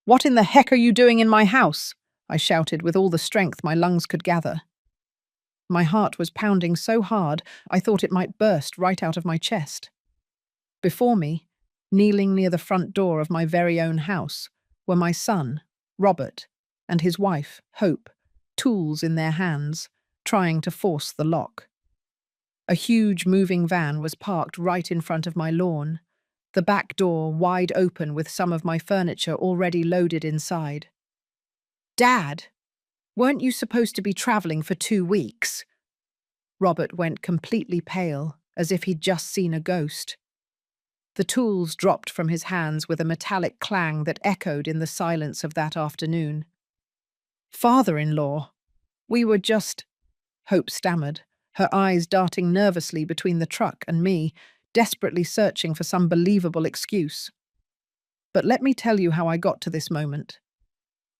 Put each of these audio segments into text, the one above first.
"What in the heck are you doing in my house?" I shouted with all the strength my lungs could gather. My heart was pounding so hard I thought it might burst right out of my chest. Before me, kneeling near the front door of my very own house, were my son, Robert, and his wife, Hope, tools in their hands, trying to force the lock. A huge moving van was parked right in front of my lawn, the back door wide open with some of my furniture already loaded inside. "Dad, weren't you supposed to be traveling for 2 weeks?" Robert went completely pale, as if he'd just seen a ghost. The tools dropped from his hands with a metallic clang that echoed in the silence of that afternoon. "Father-in-law, we were just—" Hope stammered, her eyes darting nervously between the truck and me, desperately searching for some believable excuse. But let me tell you how I got to this moment.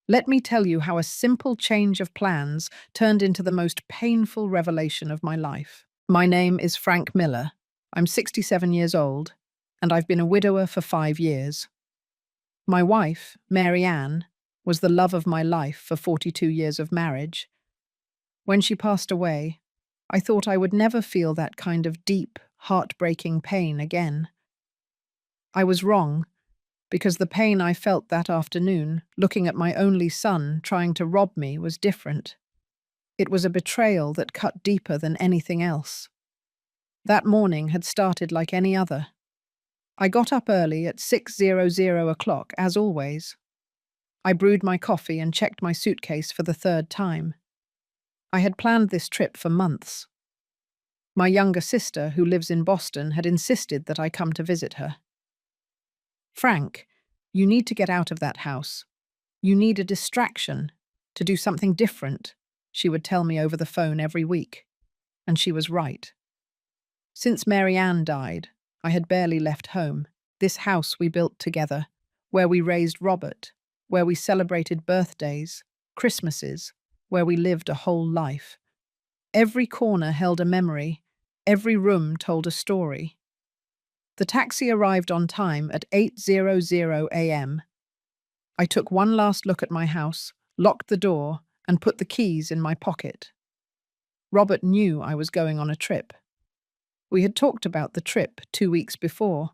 Let me tell you how a simple change of plans turned into the most painful revelation of my life. My name is Frank Miller. I'm 67 years old, and I've been a widower for 5 years. My wife, Mary Ann, was the love of my life for 42 years of marriage. When she passed away, I thought I would never feel that kind of deep, heartbreaking pain again. I was wrong, because the pain I felt that afternoon, looking at my only son trying to rob me, was different. It was a betrayal that cut deeper than anything else. That morning had started like any other. I got up early at 6:00 o'clock, as always. I brewed my coffee and checked my suitcase for the third time. I had planned this trip for months. My younger sister, who lives in Boston, had insisted that I come to visit her. "Frank, you need to get out of that house. You need a distraction, to do something different," she would tell me over the phone every week. And she was right. Since Mary Ann died, I had barely left home, this house we built together, where we raised Robert, where we celebrated birthdays, Christmases, where we lived a whole life. Every corner held a memory, every room told a story. The taxi arrived on time at 8:00 a.m. I took one last look at my house, locked the door, and put the keys in my pocket. Robert knew I was going on a trip. We had talked about the trip 2 weeks before.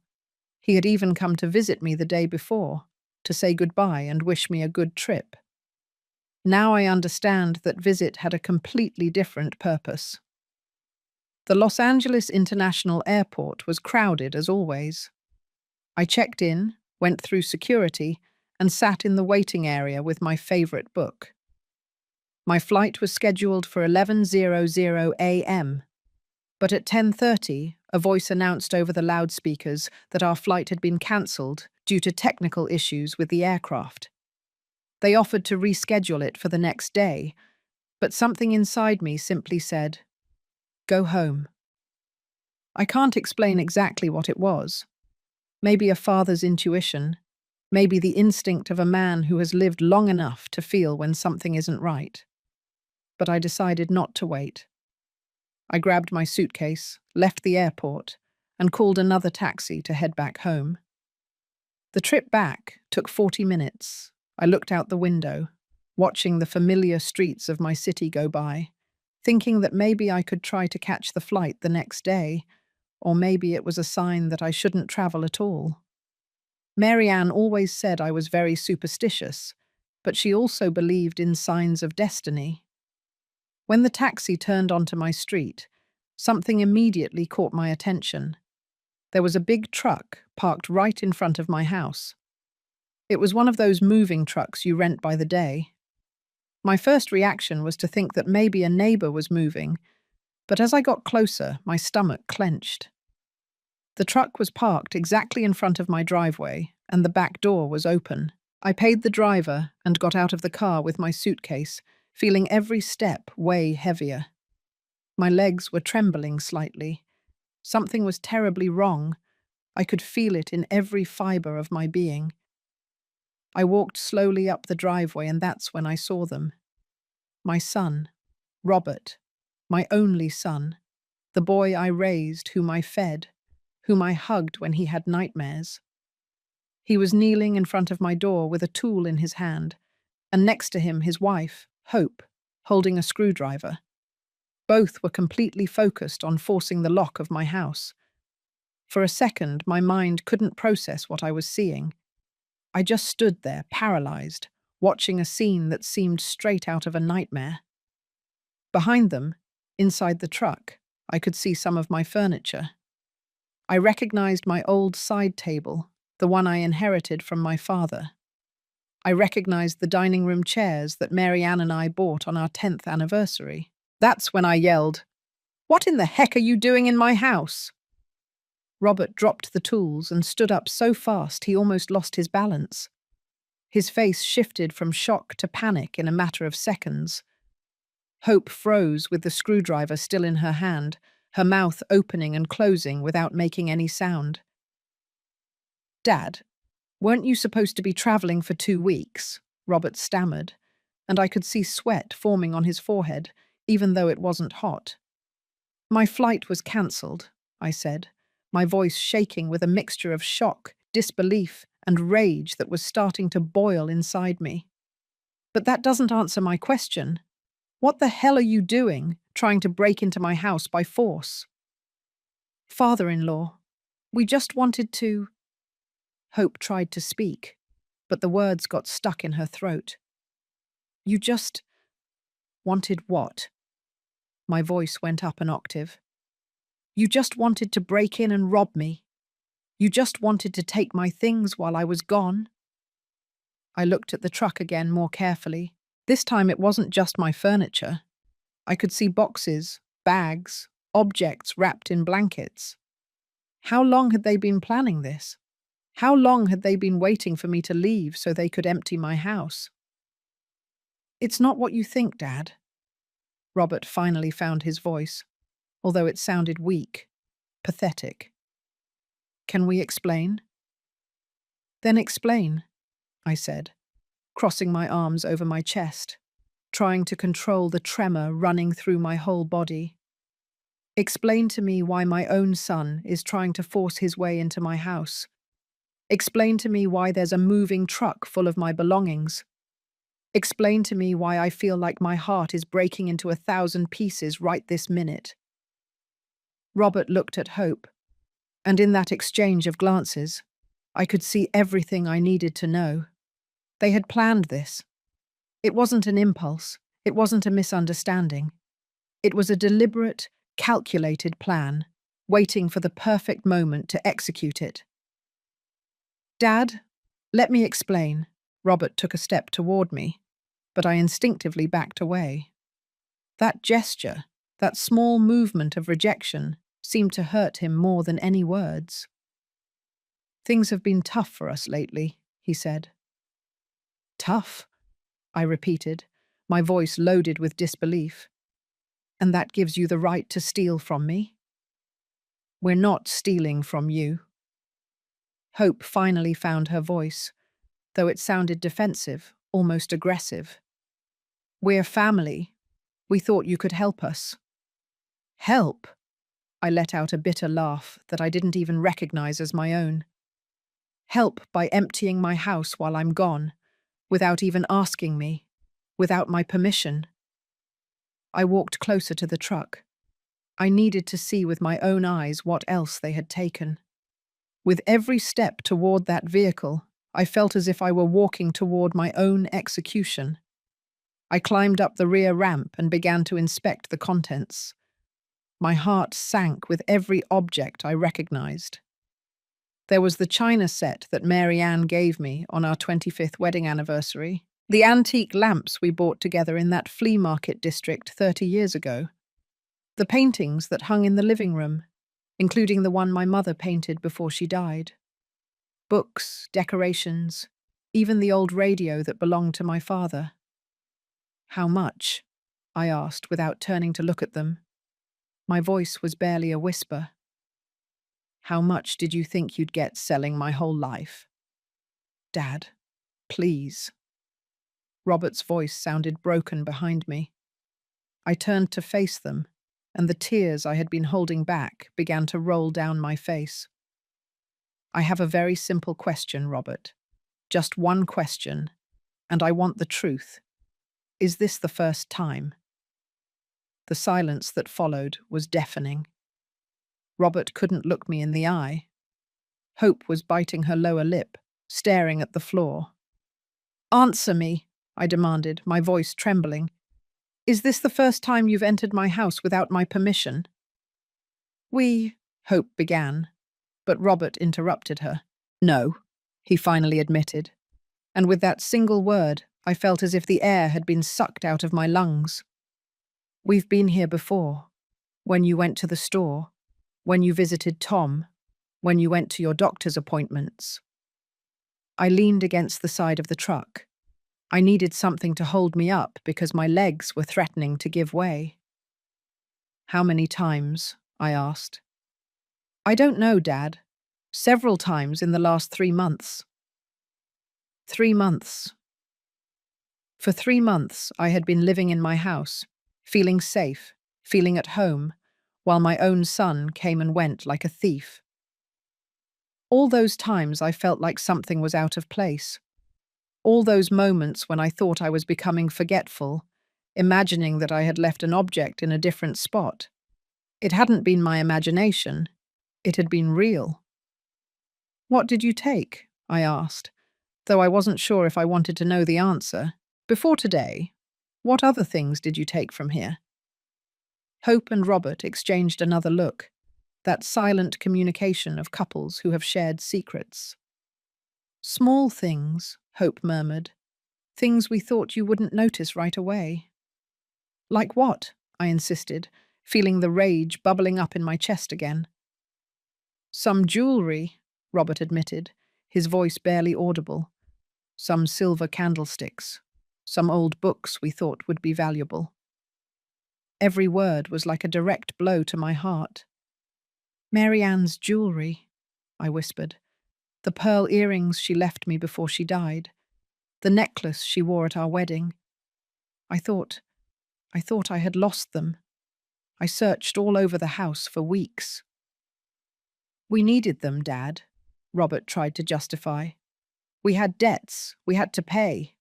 He had even come to visit me the day before, to say goodbye and wish me a good trip. Now I understand that visit had a completely different purpose. The Los Angeles International Airport was crowded as always. I checked in, went through security, and sat in the waiting area with my favorite book. My flight was scheduled for 11:00 a.m., but at 10:30, a voice announced over the loudspeakers that our flight had been cancelled due to technical issues with the aircraft. They offered to reschedule it for the next day, but something inside me simply said, "Go home." I can't explain exactly what it was. Maybe a father's intuition, maybe the instinct of a man who has lived long enough to feel when something isn't right. But I decided not to wait. I grabbed my suitcase, left the airport, and called another taxi to head back home. The trip back took 40 minutes. I looked out the window, watching the familiar streets of my city go by, thinking that maybe I could try to catch the flight the next day, or maybe it was a sign that I shouldn't travel at all. Mary Ann always said I was very superstitious, but she also believed in signs of destiny. When the taxi turned onto my street, something immediately caught my attention. There was a big truck parked right in front of my house. It was one of those moving trucks you rent by the day. My first reaction was to think that maybe a neighbor was moving, but as I got closer, my stomach clenched. The truck was parked exactly in front of my driveway, and the back door was open. I paid the driver and got out of the car with my suitcase, feeling every step way heavier. My legs were trembling slightly. Something was terribly wrong. I could feel it in every fiber of my being. I walked slowly up the driveway, and that's when I saw them. My son, Robert, my only son, the boy I raised, whom I fed, whom I hugged when he had nightmares. He was kneeling in front of my door with a tool in his hand, and next to him his wife, Hope, holding a screwdriver. Both were completely focused on forcing the lock of my house. For a second, my mind couldn't process what I was seeing. I just stood there, paralyzed, watching a scene that seemed straight out of a nightmare. Behind them, inside the truck, I could see some of my furniture. I recognized my old side table, the one I inherited from my father. I recognized the dining room chairs that Mary Ann and I bought on our 10th anniversary. That's when I yelled, "What in the heck are you doing in my house?" Robert dropped the tools and stood up so fast he almost lost his balance. His face shifted from shock to panic in a matter of seconds. Hope froze with the screwdriver still in her hand, her mouth opening and closing without making any sound. "Dad, weren't you supposed to be traveling for 2 weeks?" Robert stammered, and I could see sweat forming on his forehead, even though it wasn't hot. "My flight was cancelled," I said, my voice shaking with a mixture of shock, disbelief, and rage that was starting to boil inside me. "But that doesn't answer my question. What the hell are you doing, trying to break into my house by force?" "Father-in-law, we just wanted to—" Hope tried to speak, but the words got stuck in her throat. "You just wanted what?" My voice went up an octave. "You just wanted to break in and rob me. You just wanted to take my things while I was gone." I looked at the truck again more carefully. This time it wasn't just my furniture. I could see boxes, bags, objects wrapped in blankets. How long had they been planning this? How long had they been waiting for me to leave so they could empty my house? "It's not what you think, Dad." Robert finally found his voice, although it sounded weak, pathetic. "Can we explain?" "Then explain," I said, crossing my arms over my chest, trying to control the tremor running through my whole body. "Explain to me why my own son is trying to force his way into my house. Explain to me why there's a moving truck full of my belongings. Explain to me why I feel like my heart is breaking into 1,000 pieces right this minute." Robert looked at Hope, and in that exchange of glances, I could see everything I needed to know. They had planned this. It wasn't an impulse. It wasn't a misunderstanding. It was a deliberate, calculated plan, waiting for the perfect moment to execute it. "Dad, let me explain." Robert took a step toward me, but I instinctively backed away. That gesture, that small movement of rejection, seemed to hurt him more than any words. "Things have been tough for us lately," he said. "Tough?" I repeated, my voice loaded with disbelief. "And that gives you the right to steal from me?" "We're not stealing from you." Hope finally found her voice, though it sounded defensive, almost aggressive. "We're family. We thought you could help us." "Help?" I let out a bitter laugh that I didn't even recognize as my own. "Help by emptying my house while I'm gone, without even asking me, without my permission." I walked closer to the truck. I needed to see with my own eyes what else they had taken. With every step toward that vehicle, I felt as if I were walking toward my own execution. I climbed up the rear ramp and began to inspect the contents. My heart sank with every object I recognized. There was the china set that Mary Ann gave me on our 25th wedding anniversary, the antique lamps we bought together in that flea market district 30 years ago, the paintings that hung in the living room, including the one my mother painted before she died, books, decorations, even the old radio that belonged to my father. "How much?" I asked without turning to look at them. My voice was barely a whisper. "How much did you think you'd get selling my whole life?" "Dad, please." Robert's voice sounded broken behind me. I turned to face them, and the tears I had been holding back began to roll down my face. I have a very simple question, Robert. Just one question, and I want the truth. Is this the first time? The silence that followed was deafening. Robert couldn't look me in the eye. Hope was biting her lower lip, staring at the floor. Answer me, I demanded, my voice trembling. Is this the first time you've entered my house without my permission? Hope began, but Robert interrupted her. No, he finally admitted, and with that single word, I felt as if the air had been sucked out of my lungs. We've been here before, when you went to the store, when you visited Tom, when you went to your doctor's appointments. I leaned against the side of the truck. I needed something to hold me up because my legs were threatening to give way. How many times? I asked. I don't know, Dad. Several times in the last 3 months. 3 months. For 3 months, I had been living in my house, feeling safe, feeling at home, while my own son came and went like a thief. All those times I felt like something was out of place. All those moments when I thought I was becoming forgetful, imagining that I had left an object in a different spot. It hadn't been my imagination. It had been real. What did you take? I asked, though I wasn't sure if I wanted to know the answer. Before today, what other things did you take from here? Hope and Robert exchanged another look, that silent communication of couples who have shared secrets. Small things, Hope murmured. Things we thought you wouldn't notice right away. Like what? I insisted, feeling the rage bubbling up in my chest again. Some jewelry, Robert admitted, his voice barely audible. Some silver candlesticks. Some old books we thought would be valuable. Every word was like a direct blow to my heart. Mary Ann's jewelry, I whispered. The pearl earrings she left me before she died. The necklace she wore at our wedding. I thought I had lost them. I searched all over the house for weeks. We needed them, Dad, Robert tried to justify. We had debts. We had to pay.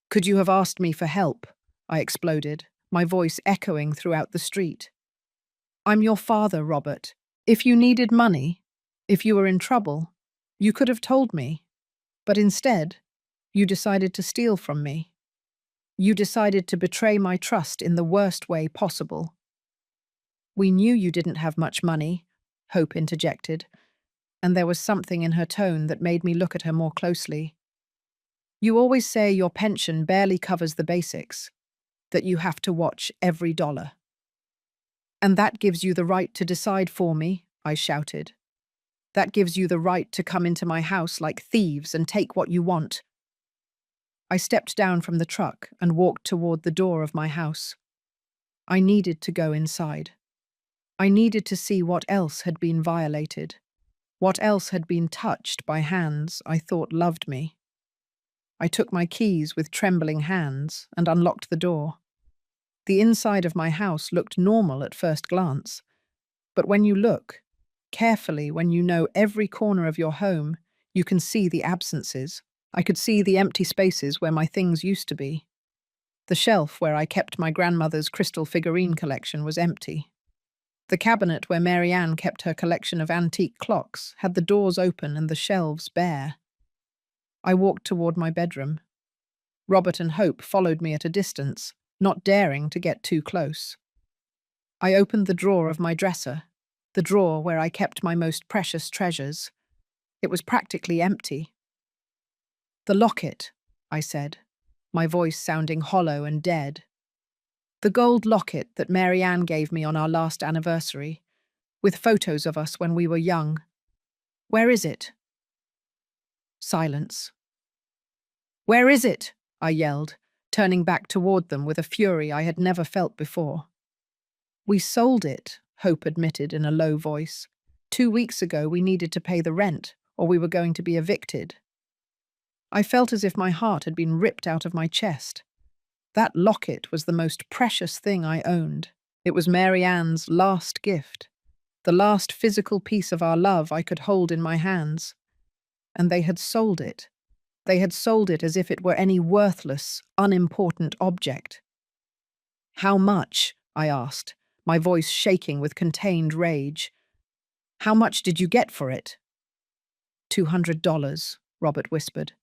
Could you have asked me for help? I exploded, my voice echoing throughout the street. I'm your father, Robert. If you needed money, if you were in trouble, you could have told me. But instead, you decided to steal from me. You decided to betray my trust in the worst way possible. We knew you didn't have much money, Hope interjected, and there was something in her tone that made me look at her more closely. You always say your pension barely covers the basics, that you have to watch every dollar. And that gives you the right to decide for me, I shouted. That gives you the right to come into my house like thieves and take what you want. I stepped down from the truck and walked toward the door of my house. I needed to go inside. I needed to see what else had been violated, what else had been touched by hands I thought loved me. I took my keys with trembling hands and unlocked the door. The inside of my house looked normal at first glance, but when you look carefully, when you know every corner of your home, you can see the absences. I could see the empty spaces where my things used to be. The shelf where I kept my grandmother's crystal figurine collection was empty. The cabinet where Mary Ann kept her collection of antique clocks had the doors open and the shelves bare. I walked toward my bedroom. Robert and Hope followed me at a distance, not daring to get too close. I opened the drawer of my dresser, the drawer where I kept my most precious treasures. It was practically empty. The locket, I said, my voice sounding hollow and dead. The gold locket that Mary Ann gave me on our last anniversary, with photos of us when we were young. Where is it? Silence. Where is it? I yelled, turning back toward them with a fury I had never felt before. We sold it, Hope admitted in a low voice. 2 weeks ago we needed to pay the rent, or we were going to be evicted. I felt as if my heart had been ripped out of my chest. That locket was the most precious thing I owned. It was Mary Ann's last gift. the last physical piece of our love I could hold in my hands. And they had sold it. They had sold it as if it were any worthless, unimportant object. "How much?" I asked, my voice shaking with contained rage. "How much did you get for it?" $200, Robert whispered.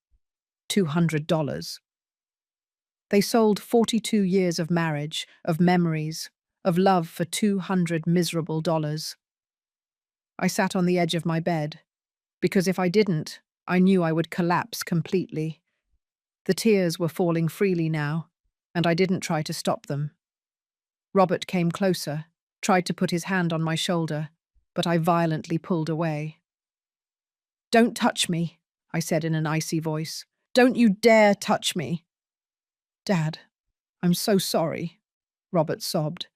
$200. They sold 42 years of marriage, of memories, of love for $200 miserable dollars. I sat on the edge of my bed, because if I didn't, I knew I would collapse completely. The tears were falling freely now, and I didn't try to stop them. Robert came closer, tried to put his hand on my shoulder, but I violently pulled away. "Don't touch me," I said in an icy voice. "Don't you dare touch me." "Dad, I'm so sorry," Robert sobbed.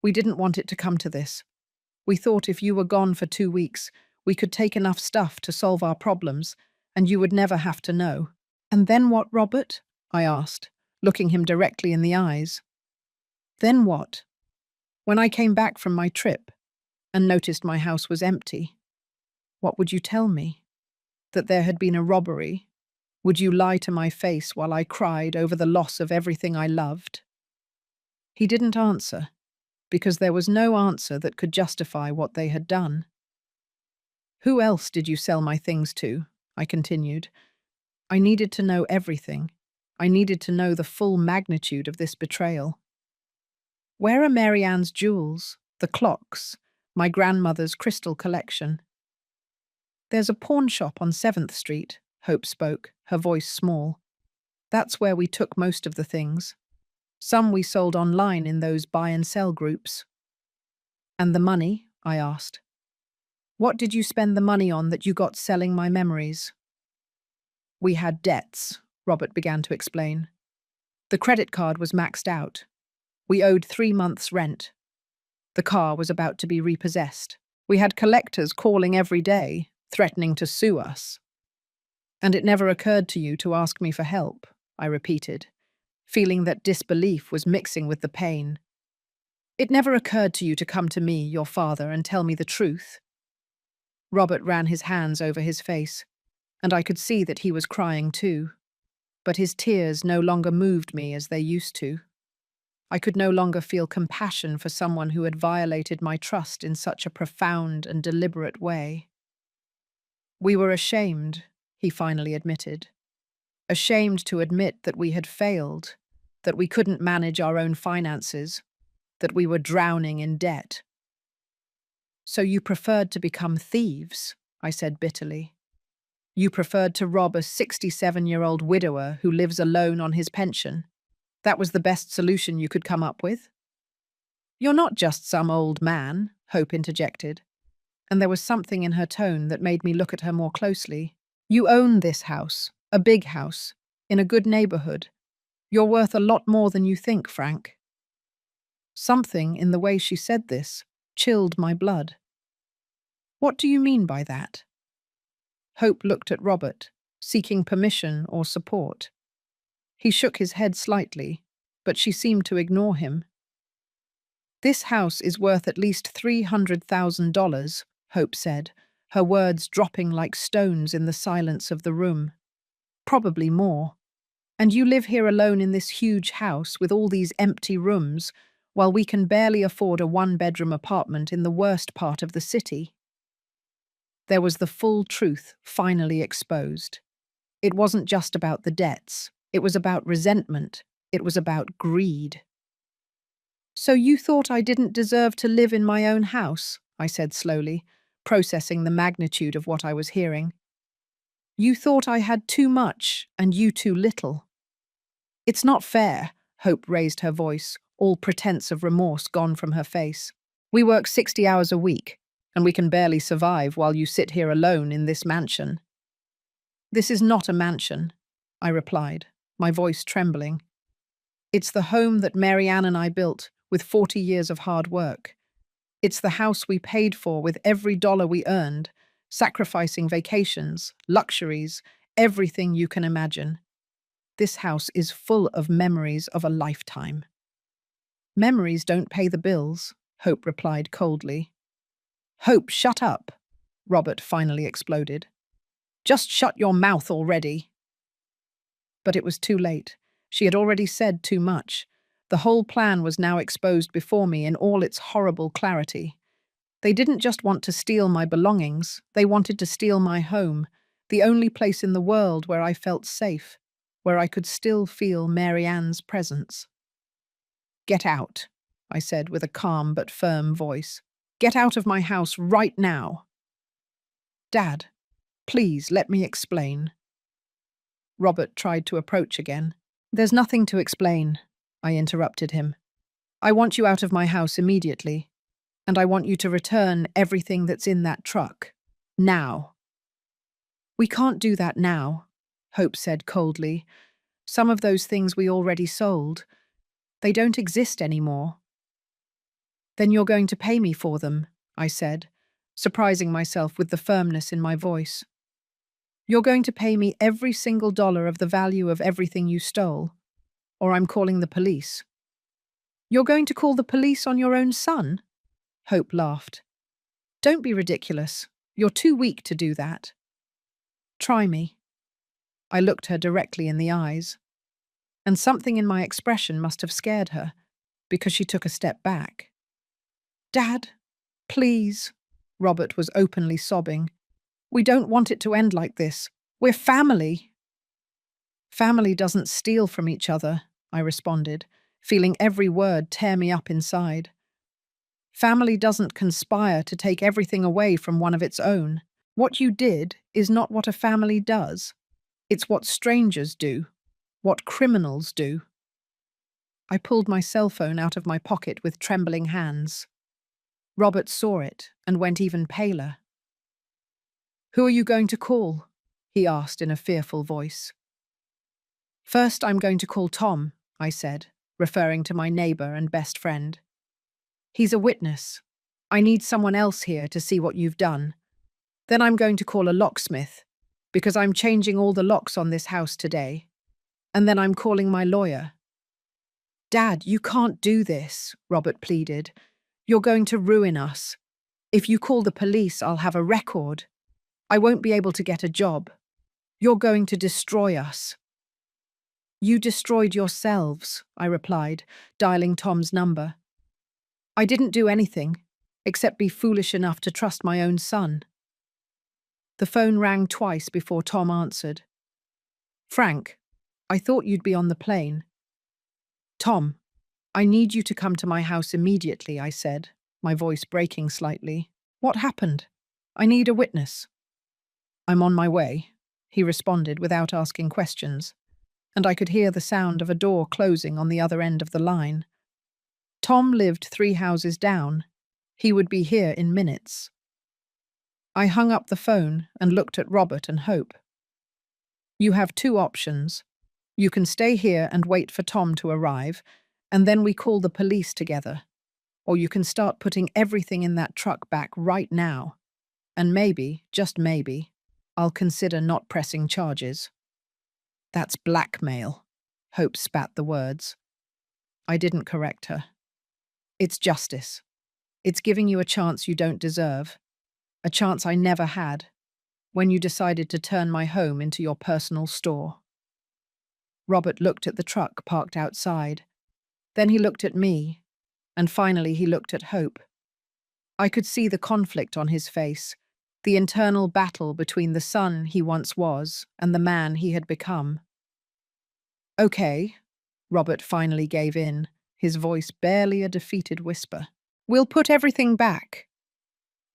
"We didn't want it to come to this. We thought if you were gone for 2 weeks, we could take enough stuff to solve our problems, and you would never have to know." "And then what, Robert?" I asked, looking him directly in the eyes. "Then what? When I came back from my trip and noticed my house was empty, what would you tell me? That there had been a robbery? Would you lie to my face while I cried over the loss of everything I loved?" He didn't answer, because there was no answer that could justify what they had done. "Who else did you sell my things to?" I continued. I needed to know everything. I needed to know the full magnitude of this betrayal. "Where are Mary Ann's jewels, the clocks, my grandmother's crystal collection?" "There's a pawn shop on 7th Street, Hope spoke, her voice small. "That's where we took most of the things. Some we sold online in those buy and sell groups." "And the money?" I asked. "What did you spend the money on that you got selling my memories?" "We had debts," Robert began to explain. "The credit card was maxed out. We owed 3 months' rent. The car was about to be repossessed. We had collectors calling every day, threatening to sue us." "And it never occurred to you to ask me for help," I repeated, feeling that disbelief was mixing with the pain. "It never occurred to you to come to me, your father, and tell me the truth?" Robert ran his hands over his face, and I could see that he was crying too. But his tears no longer moved me as they used to. I could no longer feel compassion for someone who had violated my trust in such a profound and deliberate way. "We were ashamed," he finally admitted. "Ashamed to admit that we had failed, that we couldn't manage our own finances, that we were drowning in debt." "So you preferred to become thieves," I said bitterly. "You preferred to rob a 67-year-old widower who lives alone on his pension. That was the best solution you could come up with?" "You're not just some old man," Hope interjected, and there was something in her tone that made me look at her more closely. "You own this house, a big house, in a good neighborhood. You're worth a lot more than you think, Frank." Something in the way she said this chilled my blood. "What do you mean by that?" Hope looked at Robert, seeking permission or support. He shook his head slightly, but she seemed to ignore him. "This house is worth at least $300,000, Hope said, her words dropping like stones in the silence of the room. "Probably more. And you live here alone in this huge house with all these empty rooms, while we can barely afford a one-bedroom apartment in the worst part of the city." There was the full truth finally exposed. It wasn't just about the debts. It was about resentment. It was about greed. "So you thought I didn't deserve to live in my own house?" I said slowly, processing the magnitude of what I was hearing. "You thought I had too much and you too little." "It's not fair," Hope raised her voice, all pretense of remorse gone from her face. "We work 60 hours a week, and we can barely survive while you sit here alone in this mansion." "This is not a mansion," I replied, my voice trembling. "It's the home that Mary Ann and I built with 40 years of hard work. It's the house we paid for with every dollar we earned, sacrificing vacations, luxuries, everything you can imagine. This house is full of memories of a lifetime." "Memories don't pay the bills," Hope replied coldly. Hope, shut up, Robert finally exploded. Just shut your mouth already. But it was too late. She had already said too much. The whole plan was now exposed before me in all its horrible clarity. They didn't just want to steal my belongings, they wanted to steal my home, the only place in the world where I felt safe, where I could still feel Mary Ann's presence. Get out, I said with a calm but firm voice. Get out of my house right now. Dad, please let me explain. Robert tried to approach again. There's nothing to explain, I interrupted him. I want you out of my house immediately, and I want you to return everything that's in that truck. Now. We can't do that now, Hope said coldly. Some of those things we already sold. They don't exist anymore. Then you're going to pay me for them, I said, surprising myself with the firmness in my voice. You're going to pay me every single dollar of the value of everything you stole, or I'm calling the police. You're going to call the police on your own son? Hope laughed. Don't be ridiculous. You're too weak to do that. Try me. I looked her directly in the eyes, and something in my expression must have scared her, because she took a step back. Dad, please, Robert was openly sobbing. We don't want it to end like this. We're family. Family doesn't steal from each other, I responded, feeling every word tear me up inside. Family doesn't conspire to take everything away from one of its own. What you did is not what a family does. It's what strangers do, what criminals do. I pulled my cell phone out of my pocket with trembling hands. Robert saw it and went even paler. Who are you going to call? He asked in a fearful voice. First, I'm going to call Tom, I said, referring to my neighbor and best friend. He's a witness. I need someone else here to see what you've done. Then I'm going to call a locksmith, because I'm changing all the locks on this house today. And then I'm calling my lawyer. Dad, you can't do this, Robert pleaded. You're going to ruin us. If you call the police, I'll have a record. I won't be able to get a job. You're going to destroy us. You destroyed yourselves, I replied, dialing Tom's number. I didn't do anything, except be foolish enough to trust my own son. The phone rang twice before Tom answered. Frank, I thought you'd be on the plane. Tom, I need you to come to my house immediately, I said, my voice breaking slightly. What happened? I need a witness. I'm on my way, he responded without asking questions, and I could hear the sound of a door closing on the other end of the line. Tom lived 3 houses down. He would be here in minutes. I hung up the phone and looked at Robert and Hope. You have 2 options. You can stay here and wait for Tom to arrive, and then we call the police together. Or you can start putting everything in that truck back right now. And maybe, just maybe, I'll consider not pressing charges. That's blackmail, Hope spat the words. I didn't correct her. It's justice. It's giving you a chance you don't deserve. A chance I never had, when you decided to turn my home into your personal store. Robert looked at the truck parked outside. Then he looked at me, and finally he looked at Hope. I could see the conflict on his face, the internal battle between the son he once was and the man he had become. Okay, Robert finally gave in, his voice barely a defeated whisper. We'll put everything back.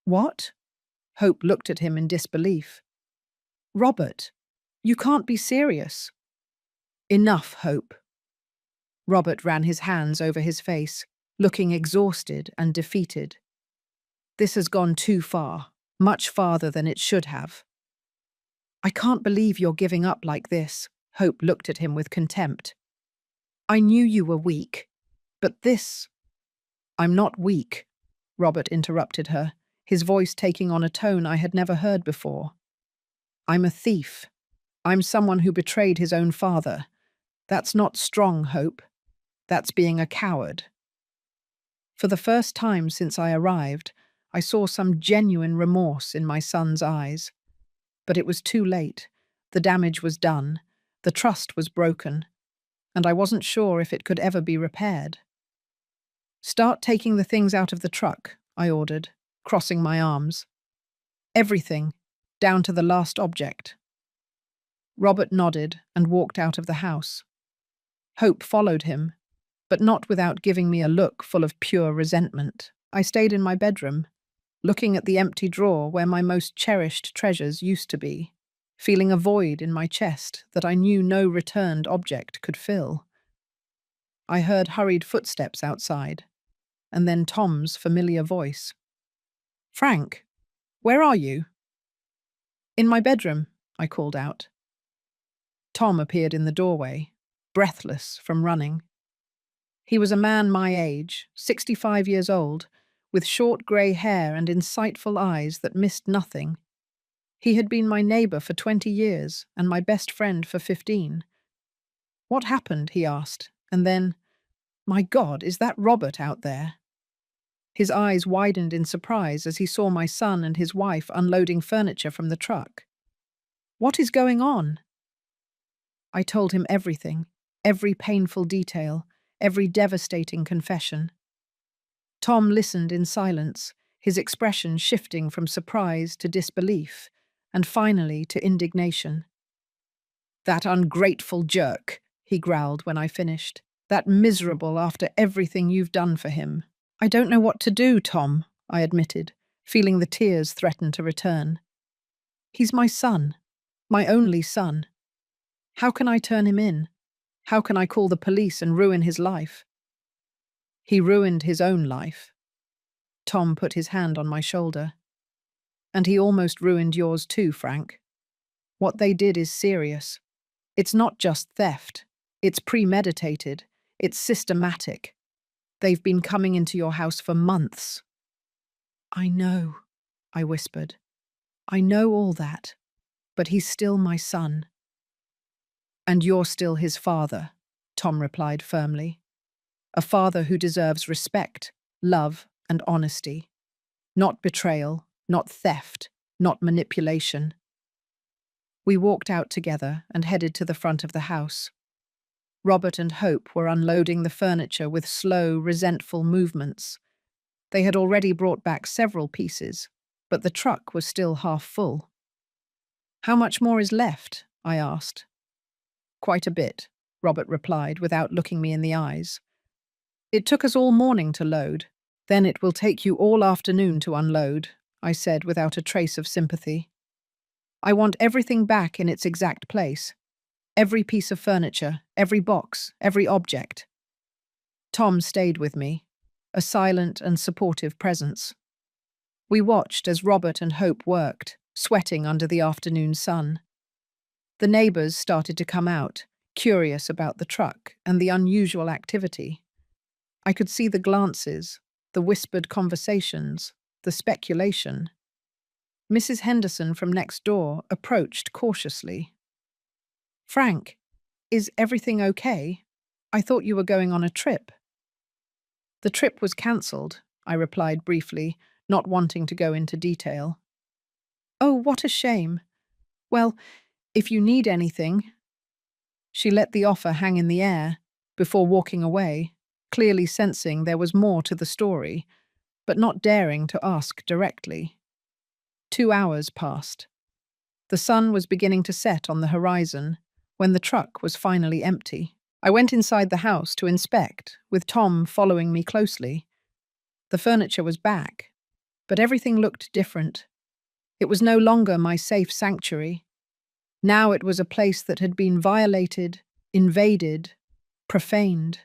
What? Hope looked at him in disbelief. Robert, you can't be serious. Enough, Hope. Robert ran his hands over his face, looking exhausted and defeated. This has gone too far, much farther than it should have. I can't believe you're giving up like this, Hope looked at him with contempt. I knew you were weak, but this… I'm not weak, Robert interrupted her, his voice taking on a tone I had never heard before. I'm a thief. I'm someone who betrayed his own father. That's not strong, Hope. That's being a coward. For the first time since I arrived, I saw some genuine remorse in my son's eyes. But it was too late. The damage was done. The trust was broken. And I wasn't sure if it could ever be repaired. "Start taking the things out of the truck," I ordered, crossing my arms. "Everything, down to the last object." Robert nodded and walked out of the house. Hope followed him, but not without giving me a look full of pure resentment. I stayed in my bedroom, looking at the empty drawer where my most cherished treasures used to be, feeling a void in my chest that I knew no returned object could fill. I heard hurried footsteps outside, and then Tom's familiar voice. "Frank, where are you?" "In my bedroom," I called out. Tom appeared in the doorway, breathless from running. He was a man my age, 65 years old, with short grey hair and insightful eyes that missed nothing. He had been my neighbour for 20 years and my best friend for 15. "What happened?" he asked, and then, "My God, is that Robert out there?" His eyes widened in surprise as he saw my son and his wife unloading furniture from the truck. "What is going on?" I told him everything, every painful detail, every devastating confession. Tom listened in silence, his expression shifting from surprise to disbelief, and finally to indignation. "That ungrateful jerk," he growled when I finished. "That miserable after everything you've done for him." "I don't know what to do, Tom," I admitted, feeling the tears threaten to return. "He's my son, my only son. How can I turn him in? How can I call the police and ruin his life?" "He ruined his own life." Tom put his hand on my shoulder. "And he almost ruined yours too, Frank. What they did is serious. It's not just theft. It's premeditated. It's systematic. They've been coming into your house for months." "I know," I whispered. "I know all that. But he's still my son." "And you're still his father," Tom replied firmly. "A father who deserves respect, love, and honesty. Not betrayal, not theft, not manipulation." We walked out together and headed to the front of the house. Robert and Hope were unloading the furniture with slow, resentful movements. They had already brought back several pieces, but the truck was still half full. "How much more is left?" I asked. "Quite a bit," Robert replied without looking me in the eyes. "It took us all morning to load. Then it will take you all afternoon to unload," I said without a trace of sympathy. "I want everything back in its exact place. Every piece of furniture, every box, every object." Tom stayed with me, a silent and supportive presence. We watched as Robert and Hope worked, sweating under the afternoon sun. The neighbours started to come out, curious about the truck and the unusual activity. I could see the glances, the whispered conversations, the speculation. Mrs. Henderson from next door approached cautiously. "Frank, is everything okay? I thought you were going on a trip." "The trip was cancelled," I replied briefly, not wanting to go into detail. "Oh, what a shame. Well, if you need anything—" She let the offer hang in the air before walking away, clearly sensing there was more to the story, but not daring to ask directly. 2 hours passed. The sun was beginning to set on the horizon when the truck was finally empty. I went inside the house to inspect, with Tom following me closely. The furniture was back, but everything looked different. It was no longer my safe sanctuary. Now it was a place that had been violated, invaded, profaned.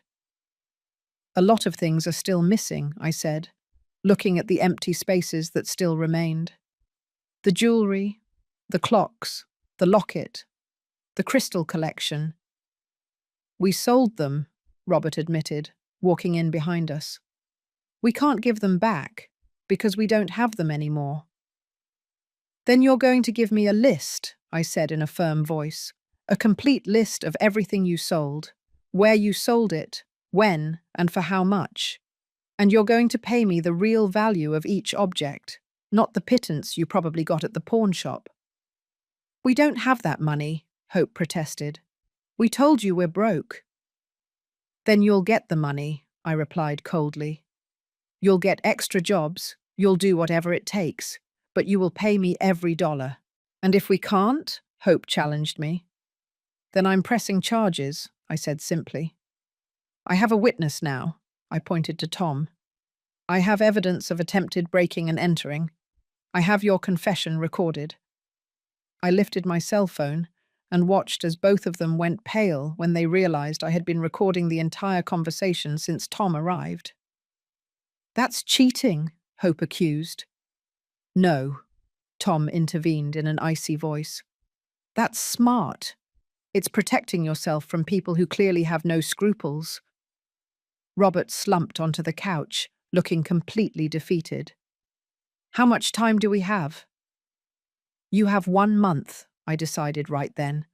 "A lot of things are still missing," I said, looking at the empty spaces that still remained. "The jewellery, the clocks, the locket, the crystal collection." "We sold them," Robert admitted, walking in behind us. "We can't give them back because we don't have them anymore." "Then you're going to give me a list," I said in a firm voice. "A complete list of everything you sold, where you sold it, when, and for how much." And you're going to pay me the real value of each object, not the pittance you probably got at the pawn shop. We don't have that money, Hope protested. We told you we're broke. Then you'll get the money, I replied coldly. You'll get extra jobs, you'll do whatever it takes, but you will pay me every dollar. And if we can't, Hope challenged me. Then I'm pressing charges, I said simply. I have a witness now, I pointed to Tom. I have evidence of attempted breaking and entering. I have your confession recorded. I lifted my cell phone and watched as both of them went pale when they realized I had been recording the entire conversation since Tom arrived. That's cheating, Hope accused. No, Tom intervened in an icy voice. That's smart. It's protecting yourself from people who clearly have no scruples. Robert slumped onto the couch, looking completely defeated. How much time do we have? You have 1 month, I decided right then.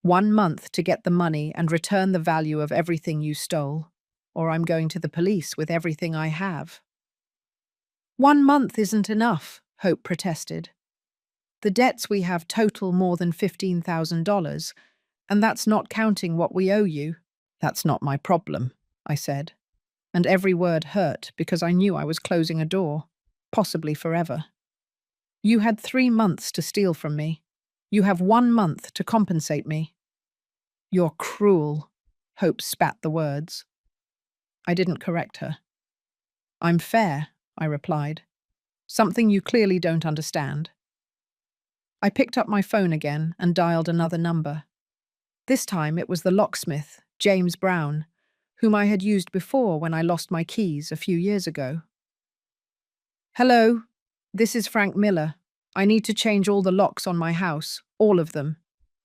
1 month to get the money and return the value of everything you stole, or I'm going to the police with everything I have. 1 month isn't enough, Hope protested. The debts we have total more than $15,000, and that's not counting what we owe you. That's not my problem, I said, and every word hurt because I knew I was closing a door, possibly forever. You had 3 months to steal from me. You have 1 month to compensate me. You're cruel, Hope spat the words. I didn't correct her. I'm fair, I replied. Something you clearly don't understand. I picked up my phone again and dialed another number. This time it was the locksmith, James Brown, whom I had used before when I lost my keys a few years ago. Hello, this is Frank Miller. I need to change all the locks on my house, all of them.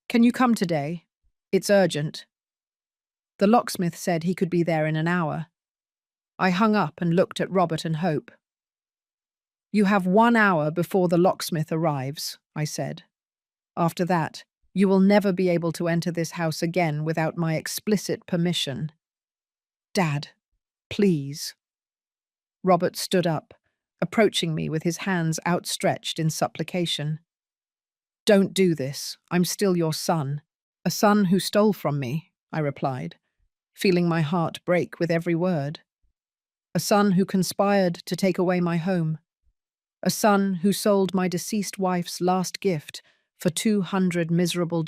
Can you come today? It's urgent. The locksmith said he could be there in an hour. I hung up and looked at Robert and Hope. You have 1 hour before the locksmith arrives, I said. After that, you will never be able to enter this house again without my explicit permission. Dad, please. Robert stood up, approaching me with his hands outstretched in supplication. Don't do this. I'm still your son. A son who stole from me, I replied, feeling my heart break with every word. A son who conspired to take away my home. A son who sold my deceased wife's last gift for $200 miserable.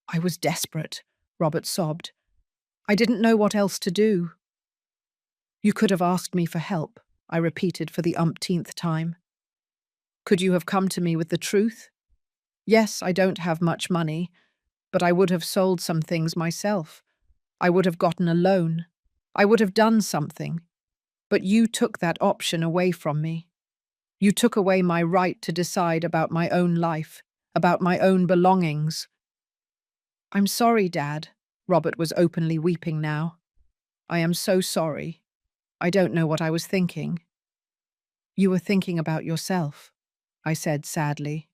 I was desperate, Robert sobbed. I didn't know what else to do. You could have asked me for help, I repeated for the umpteenth time. Could you have come to me with the truth? Yes, I don't have much money, but I would have sold some things myself. I would have gotten a loan. I would have done something. But you took that option away from me. You took away my right to decide about my own life, about my own belongings. I'm sorry, Dad. Robert was openly weeping now. I am so sorry. I don't know what I was thinking. You were thinking about yourself, I said sadly.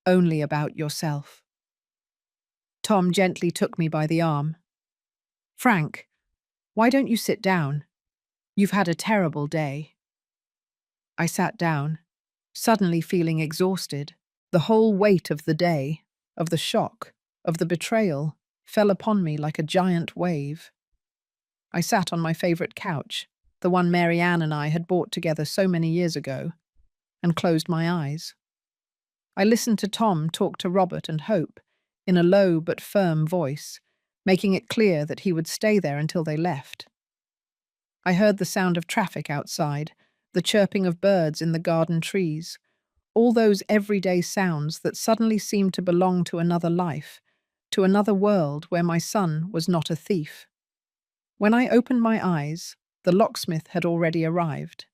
Only about yourself. Tom gently took me by the arm. Frank, why don't you sit down? You've had a terrible day. I sat down, suddenly feeling exhausted. The whole weight of the day, of the shock, of the betrayal, fell upon me like a giant wave. I sat on my favourite couch, the one Mary Ann and I had bought together so many years ago, and closed my eyes. I listened to Tom talk to Robert and Hope in a low but firm voice, making it clear that he would stay there until they left. I heard the sound of traffic outside, the chirping of birds in the garden trees, all those everyday sounds that suddenly seemed to belong to another life, to another world where my son was not a thief. When I opened my eyes, the locksmith had already arrived.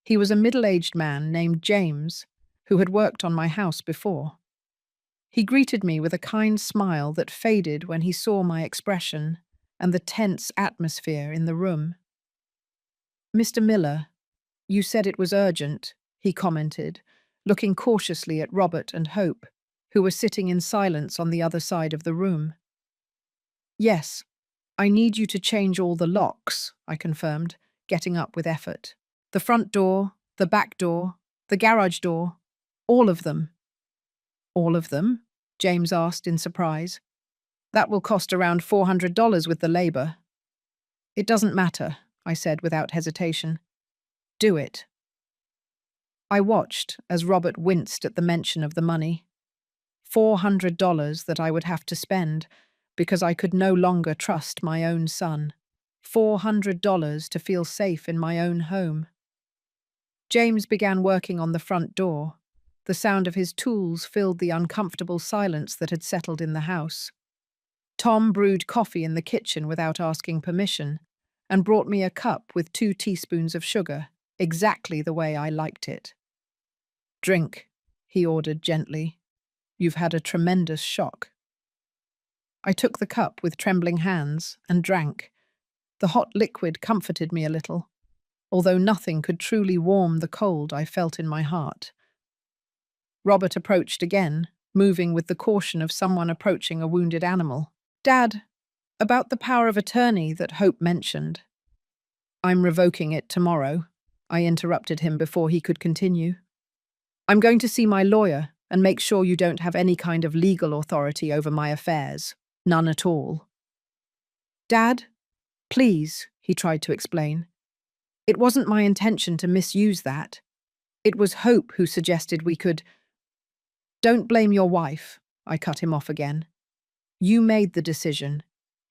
He was a middle-aged man named James, who had worked on my house before. He greeted me with a kind smile that faded when he saw my expression and the tense atmosphere in the room. Mr. Miller, you said it was urgent, he commented, looking cautiously at Robert and Hope, who were sitting in silence on the other side of the room. Yes, I need you to change all the locks, I confirmed, getting up with effort. The front door, the back door, the garage door, all of them. All of them? James asked in surprise. That will cost around $400 with the labor. It doesn't matter, I said without hesitation. Do it. I watched as Robert winced at the mention of the money. $400 that I would have to spend because I could no longer trust my own son. $400 to feel safe in my own home. James began working on the front door. The sound of his tools filled the uncomfortable silence that had settled in the house. Tom brewed coffee in the kitchen without asking permission and brought me a cup with 2 teaspoons of sugar, exactly the way I liked it. Drink, he ordered gently. You've had a tremendous shock. I took the cup with trembling hands and drank. The hot liquid comforted me a little, although nothing could truly warm the cold I felt in my heart. Robert approached again, moving with the caution of someone approaching a wounded animal. Dad, about the power of attorney that Hope mentioned. I'm revoking it tomorrow, I interrupted him before he could continue. I'm going to see my lawyer and make sure you don't have any kind of legal authority over my affairs. None at all. Dad, please, he tried to explain. It wasn't my intention to misuse that. It was Hope who suggested we could. Don't blame your wife, I cut him off again. You made the decision.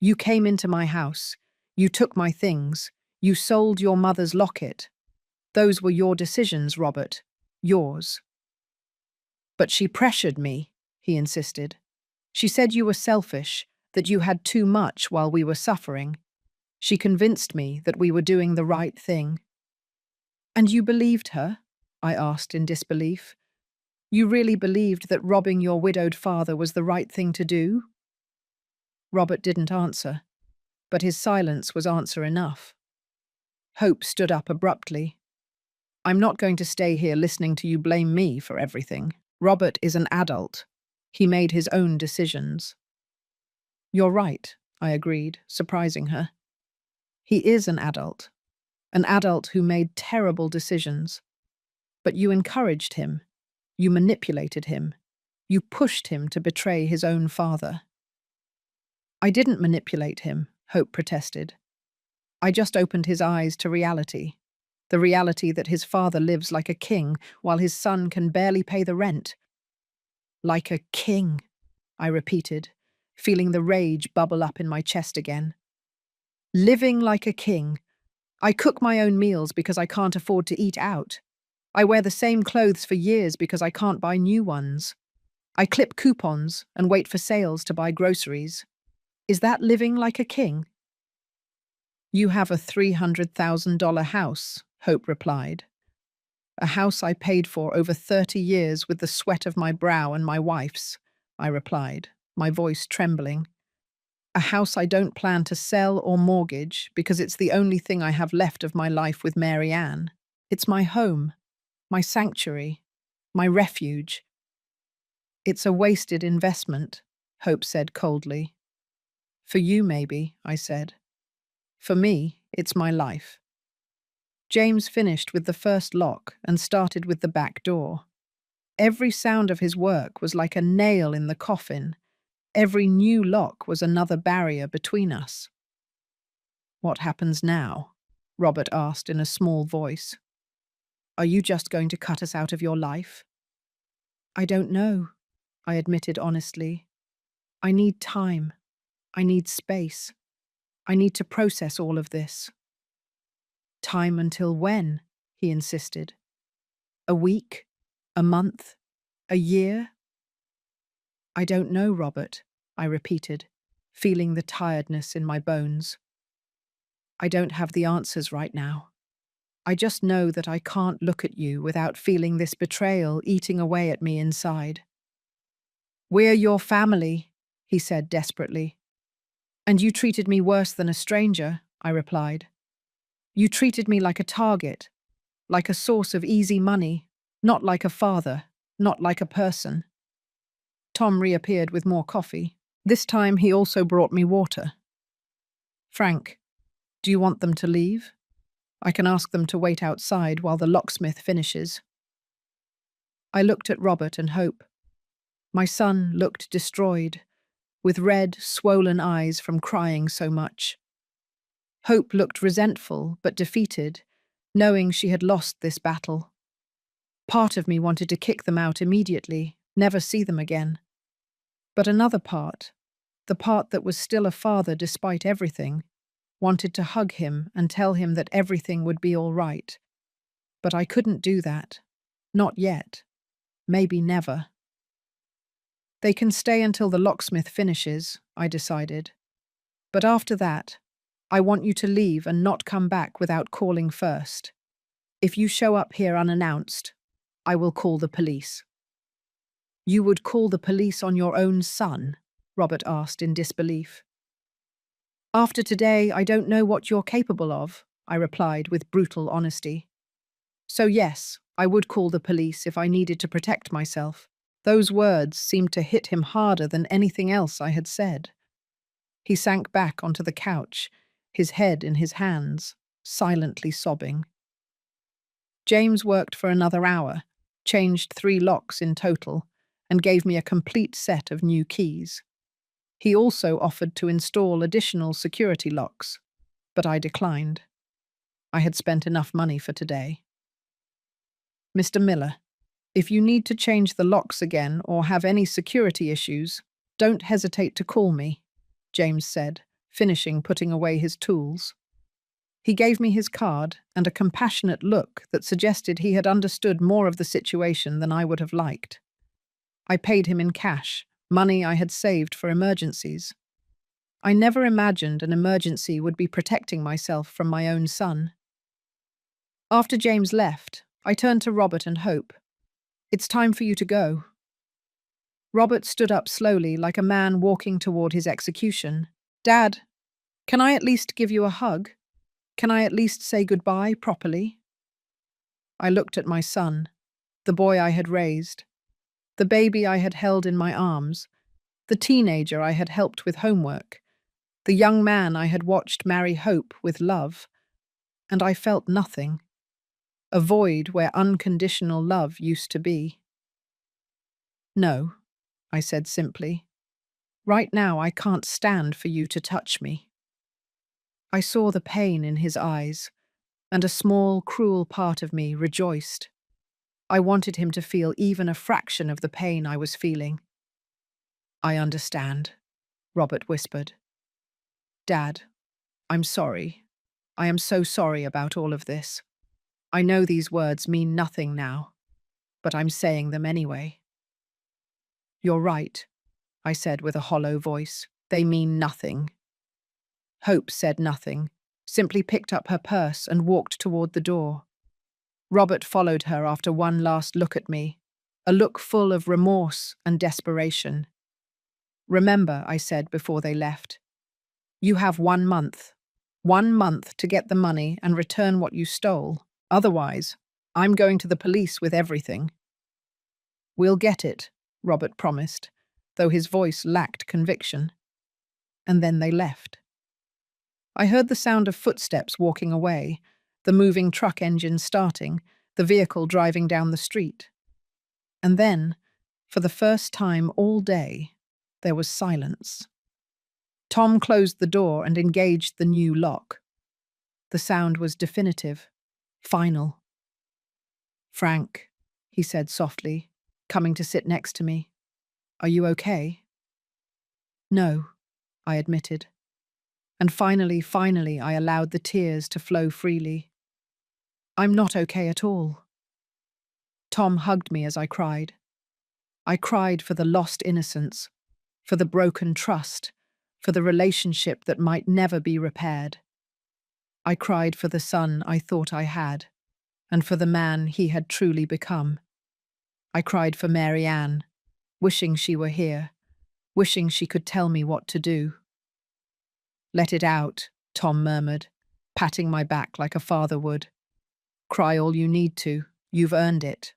You came into my house. You took my things. You sold your mother's locket. Those were your decisions, Robert. Yours. But she pressured me, he insisted. She said you were selfish, that you had too much while we were suffering. She convinced me that we were doing the right thing. And you believed her? I asked in disbelief. You really believed that robbing your widowed father was the right thing to do? Robert didn't answer, but his silence was answer enough. Hope stood up abruptly. I'm not going to stay here listening to you blame me for everything. Robert is an adult. He made his own decisions. You're right, I agreed, surprising her. He is an adult who made terrible decisions. But you encouraged him. You manipulated him. You pushed him to betray his own father. I didn't manipulate him, Hope protested. I just opened his eyes to reality. The reality that his father lives like a king while his son can barely pay the rent. Like a king, I repeated, feeling the rage bubble up in my chest again. Living like a king. I cook my own meals because I can't afford to eat out. I wear the same clothes for years because I can't buy new ones. I clip coupons and wait for sales to buy groceries. Is that living like a king? You have a $300,000 house, Hope replied. A house I paid for over 30 years with the sweat of my brow and my wife's, I replied, my voice trembling. A house I don't plan to sell or mortgage because it's the only thing I have left of my life with Mary Ann. It's my home, my sanctuary, my refuge. It's a wasted investment, Hope said coldly. For you, maybe, I said. For me, it's my life. James finished with the first lock and started with the back door. Every sound of his work was like a nail in the coffin. Every new lock was another barrier between us. What happens now? Robert asked in a small voice. Are you just going to cut us out of your life? I don't know, I admitted honestly. I need time. I need space. I need to process all of this. Time until when? He insisted. A week? A month? A year? I don't know, Robert, I repeated, feeling the tiredness in my bones. I don't have the answers right now. I just know that I can't look at you without feeling this betrayal eating away at me inside. We're your family, he said desperately. And you treated me worse than a stranger, I replied. You treated me like a target, like a source of easy money, not like a father, not like a person. Tom reappeared with more coffee. This time he also brought me water. Frank, do you want them to leave? I can ask them to wait outside while the locksmith finishes. I looked at Robert and Hope. My son looked destroyed, with red, swollen eyes from crying so much. Hope looked resentful but defeated, knowing she had lost this battle. Part of me wanted to kick them out immediately, never see them again. But another part, the part that was still a father despite everything, wanted to hug him and tell him that everything would be all right. But I couldn't do that. Not yet. Maybe never. They can stay until the locksmith finishes, I decided. But after that, I want you to leave and not come back without calling first. If you show up here unannounced, I will call the police. You would call the police on your own son? Robert asked in disbelief. After today, I don't know what you're capable of, I replied with brutal honesty. So yes, I would call the police if I needed to protect myself. Those words seemed to hit him harder than anything else I had said. He sank back onto the couch, his head in his hands, silently sobbing. James worked for another hour, changed 3 locks in total, and gave me a complete set of new keys. He also offered to install additional security locks, but I declined. I had spent enough money for today. Mr. Miller, if you need to change the locks again or have any security issues, don't hesitate to call me, James said, finishing putting away his tools. He gave me his card and a compassionate look that suggested he had understood more of the situation than I would have liked. I paid him in cash, money I had saved for emergencies. I never imagined an emergency would be protecting myself from my own son. After James left, I turned to Robert and Hope. It's time for you to go. Robert stood up slowly like a man walking toward his execution. Dad, can I at least give you a hug? Can I at least say goodbye properly? I looked at my son, the boy I had raised, the baby I had held in my arms, the teenager I had helped with homework, the young man I had watched marry Hope with love, and I felt nothing, a void where unconditional love used to be. No, I said simply. Right now I can't stand for you to touch me. I saw the pain in his eyes, and a small, cruel part of me rejoiced. I wanted him to feel even a fraction of the pain I was feeling. I understand, Robert whispered. Dad, I'm sorry. I am so sorry about all of this. I know these words mean nothing now, but I'm saying them anyway. You're right, I said with a hollow voice. They mean nothing. Hope said nothing, simply picked up her purse and walked toward the door. Robert followed her after one last look at me, a look full of remorse and desperation. Remember, I said before they left, you have 1 month. 1 month to get the money and return what you stole. Otherwise, I'm going to the police with everything. We'll get it, Robert promised, though his voice lacked conviction. And then they left. I heard the sound of footsteps walking away, the moving truck engine starting, the vehicle driving down the street. And then, for the first time all day, there was silence. Tom closed the door and engaged the new lock. The sound was definitive, final. Frank, he said softly, coming to sit next to me. Are you okay? No, I admitted. And finally, I allowed the tears to flow freely. I'm not okay at all. Tom hugged me as I cried. I cried for the lost innocence, for the broken trust, for the relationship that might never be repaired. I cried for the son I thought I had, and for the man he had truly become. I cried for Mary Ann, wishing she were here, wishing she could tell me what to do. Let it out, Tom murmured, patting my back like a father would. Cry all you need to, you've earned it.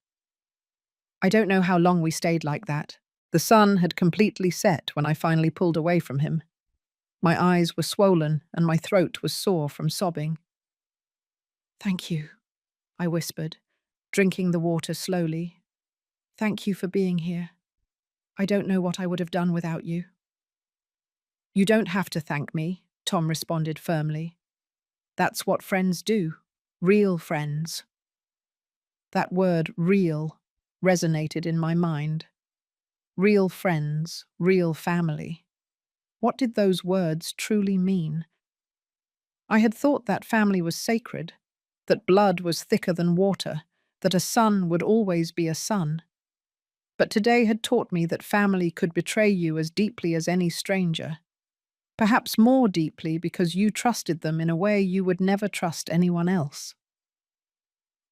I don't know how long we stayed like that. The sun had completely set when I finally pulled away from him. My eyes were swollen and my throat was sore from sobbing. "Thank you," I whispered, drinking the water slowly. "Thank you for being here. I don't know what I would have done without you." "You don't have to thank me," Tom responded firmly. "That's what friends do. Real friends." That word, real, resonated in my mind. Real friends, real family. What did those words truly mean? I had thought that family was sacred, that blood was thicker than water, that a son would always be a son. But today had taught me that family could betray you as deeply as any stranger. Perhaps more deeply because you trusted them in a way you would never trust anyone else.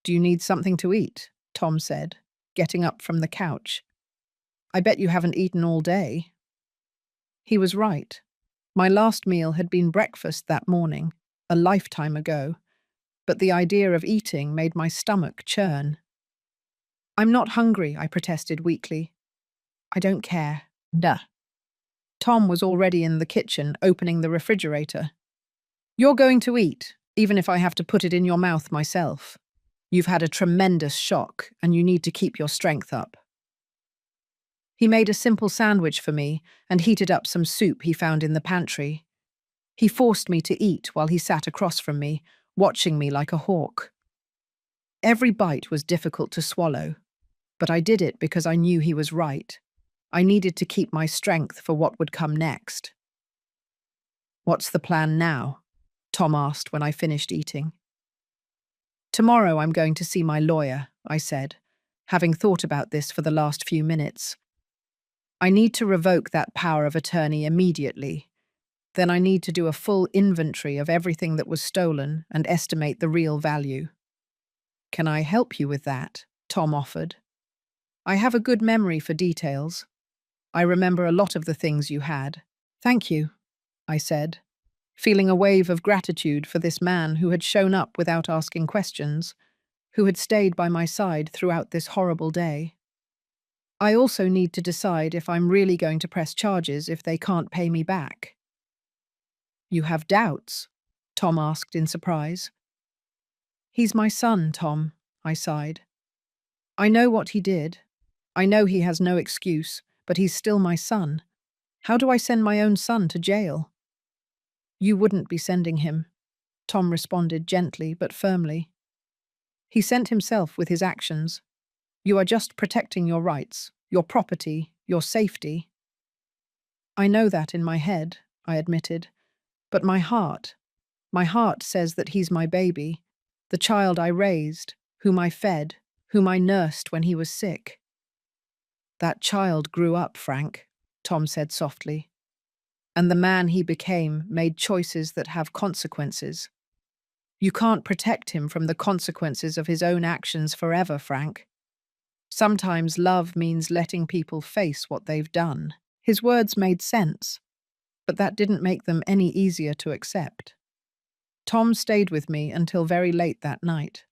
"Do you need something to eat?" Tom said, getting up from the couch. "I bet you haven't eaten all day." He was right. My last meal had been breakfast that morning, a lifetime ago, but the idea of eating made my stomach churn. "I'm not hungry," I protested weakly. "I don't care." Duh. Tom was already in the kitchen, opening the refrigerator. "You're going to eat, even if I have to put it in your mouth myself. You've had a tremendous shock, and you need to keep your strength up." He made a simple sandwich for me and heated up some soup he found in the pantry. He forced me to eat while he sat across from me, watching me like a hawk. Every bite was difficult to swallow, but I did it because I knew he was right. I needed to keep my strength for what would come next. "What's the plan now?" Tom asked when I finished eating. "Tomorrow I'm going to see my lawyer," I said, having thought about this for the last few minutes. "I need to revoke that power of attorney immediately. Then I need to do a full inventory of everything that was stolen and estimate the real value." "Can I help you with that?" Tom offered. "I have a good memory for details. I remember a lot of the things you had." "Thank you," I said, feeling a wave of gratitude for this man who had shown up without asking questions, who had stayed by my side throughout this horrible day. "I also need to decide if I'm really going to press charges if they can't pay me back." "You have doubts?" Tom asked in surprise. "He's my son, Tom," I sighed. "I know what he did. I know he has no excuse, but he's still my son. How do I send my own son to jail?" "You wouldn't be sending him," Tom responded gently but firmly. "He sent himself with his actions. You are just protecting your rights, your property, your safety." "I know that in my head," I admitted, "but my heart says that he's my baby, the child I raised, whom I fed, whom I nursed when he was sick." "That child grew up, Frank," Tom said softly. "And the man he became made choices that have consequences. You can't protect him from the consequences of his own actions forever, Frank. Sometimes love means letting people face what they've done." His words made sense, but that didn't make them any easier to accept. Tom stayed with me until very late that night.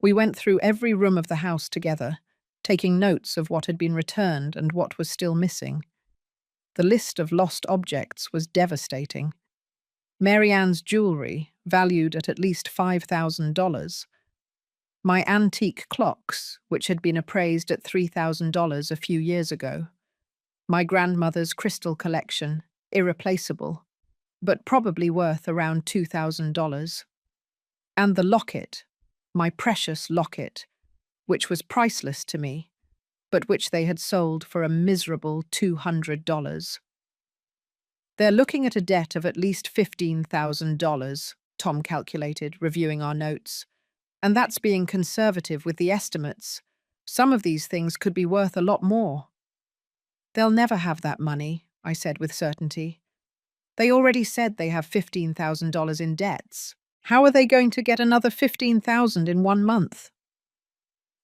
We went through every room of the house together, taking notes of what had been returned and what was still missing. The list of lost objects was devastating. Mary Ann's jewellery, valued at least $5,000. My antique clocks, which had been appraised at $3,000 a few years ago. My grandmother's crystal collection, irreplaceable, but probably worth around $2,000. And the locket, my precious locket, which was priceless to me, but which they had sold for a miserable $200. "They're looking at a debt of at least $15,000, Tom calculated, reviewing our notes. "And that's being conservative with the estimates. Some of these things could be worth a lot more." "They'll never have that money," I said with certainty. "They already said they have $15,000 in debts. How are they going to get another $15,000 in 1 month?"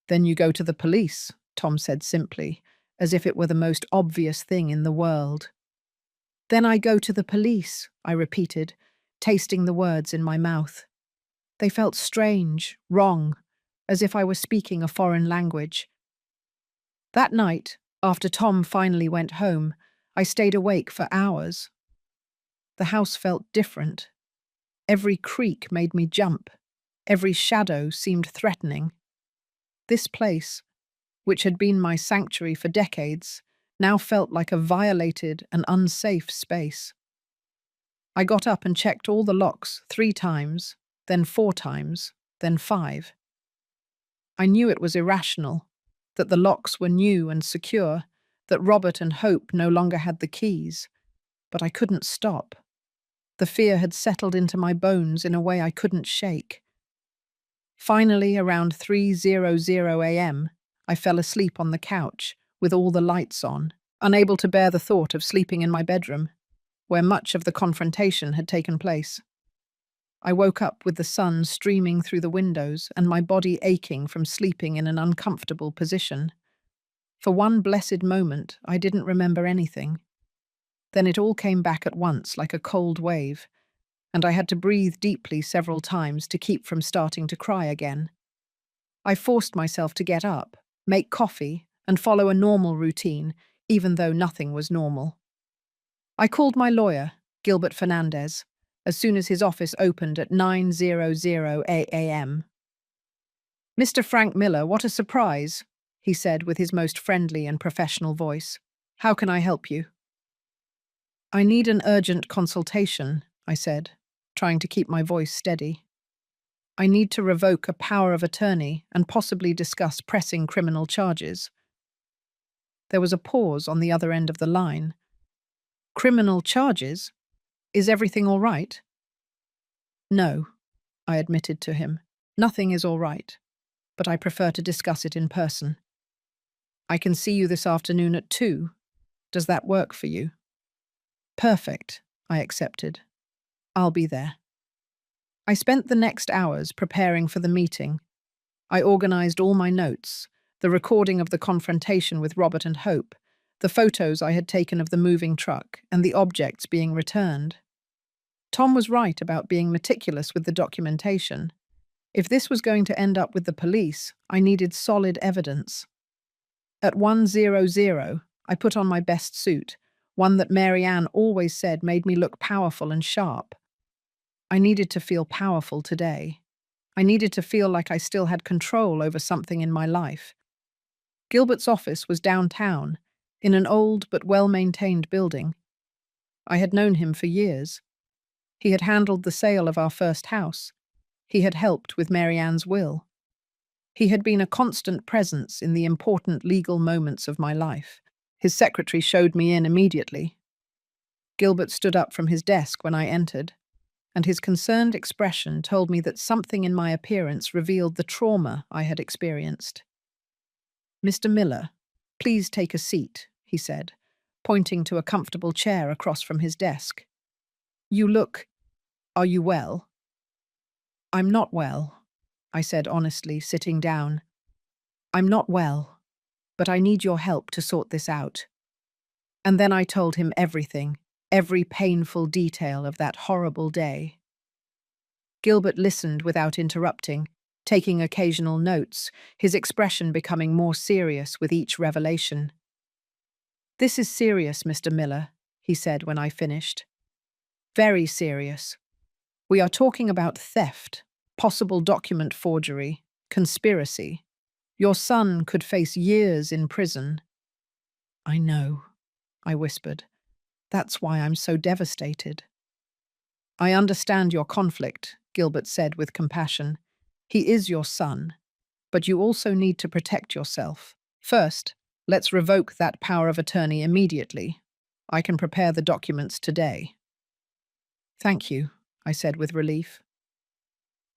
"Then you go to the police," Tom said simply, as if it were the most obvious thing in the world. "Then I go to the police," I repeated, tasting the words in my mouth. They felt strange, wrong, as if I were speaking a foreign language. That night, after Tom finally went home, I stayed awake for hours. The house felt different. Every creak made me jump. Every shadow seemed threatening. This place, which had been my sanctuary for decades, now felt like a violated and unsafe space. I got up and checked all the locks 3 times, then 4 times, then 5. I knew it was irrational, that the locks were new and secure, that Robert and Hope no longer had the keys, but I couldn't stop. The fear had settled into my bones in a way I couldn't shake. Finally, around 3:00 a.m., I fell asleep on the couch, with all the lights on, unable to bear the thought of sleeping in my bedroom, where much of the confrontation had taken place. I woke up with the sun streaming through the windows and my body aching from sleeping in an uncomfortable position. For one blessed moment, I didn't remember anything. Then it all came back at once like a cold wave, and I had to breathe deeply several times to keep from starting to cry again. I forced myself to get up, make coffee, and follow a normal routine, even though nothing was normal. I called my lawyer, Gilbert Fernandez, as soon as his office opened at 9:00 a.m. "Mr. Frank Miller, what a surprise," he said with his most friendly and professional voice. "How can I help you?" "I need an urgent consultation," I said, trying to keep my voice steady. "I need to revoke a power of attorney and possibly discuss pressing criminal charges." There was a pause on the other end of the line. "Criminal charges? Is everything all right?" "No," I admitted to him. "Nothing is all right, but I prefer to discuss it in person. I can see you this afternoon at 2. Does that work for you?" "Perfect," I accepted. "I'll be there." I spent the next hours preparing for the meeting. I organized all my notes, the recording of the confrontation with Robert and Hope, the photos I had taken of the moving truck, and the objects being returned. Tom was right about being meticulous with the documentation. If this was going to end up with the police, I needed solid evidence. At 1:00, I put on my best suit, one that Mary Ann always said made me look powerful and sharp. I needed to feel powerful today. I needed to feel like I still had control over something in my life. Gilbert's office was downtown, in an old but well-maintained building. I had known him for years. He had handled the sale of our first house. He had helped with Mary Ann's will. He had been a constant presence in the important legal moments of my life. His secretary showed me in immediately. Gilbert stood up from his desk when I entered, and his concerned expression told me that something in my appearance revealed the trauma I had experienced. "Mr. Miller, please take a seat," he said, pointing to a comfortable chair across from his desk. Are you well?" "I'm not well," I said honestly, sitting down. "I'm not well, but I need your help to sort this out." And then I told him everything, every painful detail of that horrible day. Gilbert listened without interrupting, taking occasional notes, his expression becoming more serious with each revelation. "This is serious, Mr. Miller," he said when I finished. "Very serious. We are talking about theft, possible document forgery, conspiracy. Your son could face years in prison." "I know," I whispered. "That's why I'm so devastated." "I understand your conflict," Gilbert said with compassion. "He is your son, but you also need to protect yourself. First, let's revoke that power of attorney immediately. I can prepare the documents today." "Thank you," I said with relief.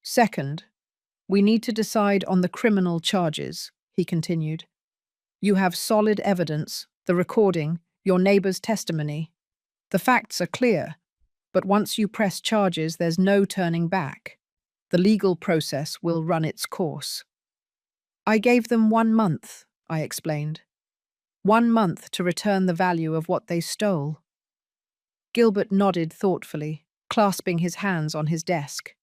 "Second, we need to decide on the criminal charges," he continued. "You have solid evidence, the recording, your neighbor's testimony. The facts are clear, but once you press charges, there's no turning back. The legal process will run its course." "I gave them 1 month," I explained. 1 month to return the value of what they stole. Gilbert nodded thoughtfully, clasping his hands on his desk.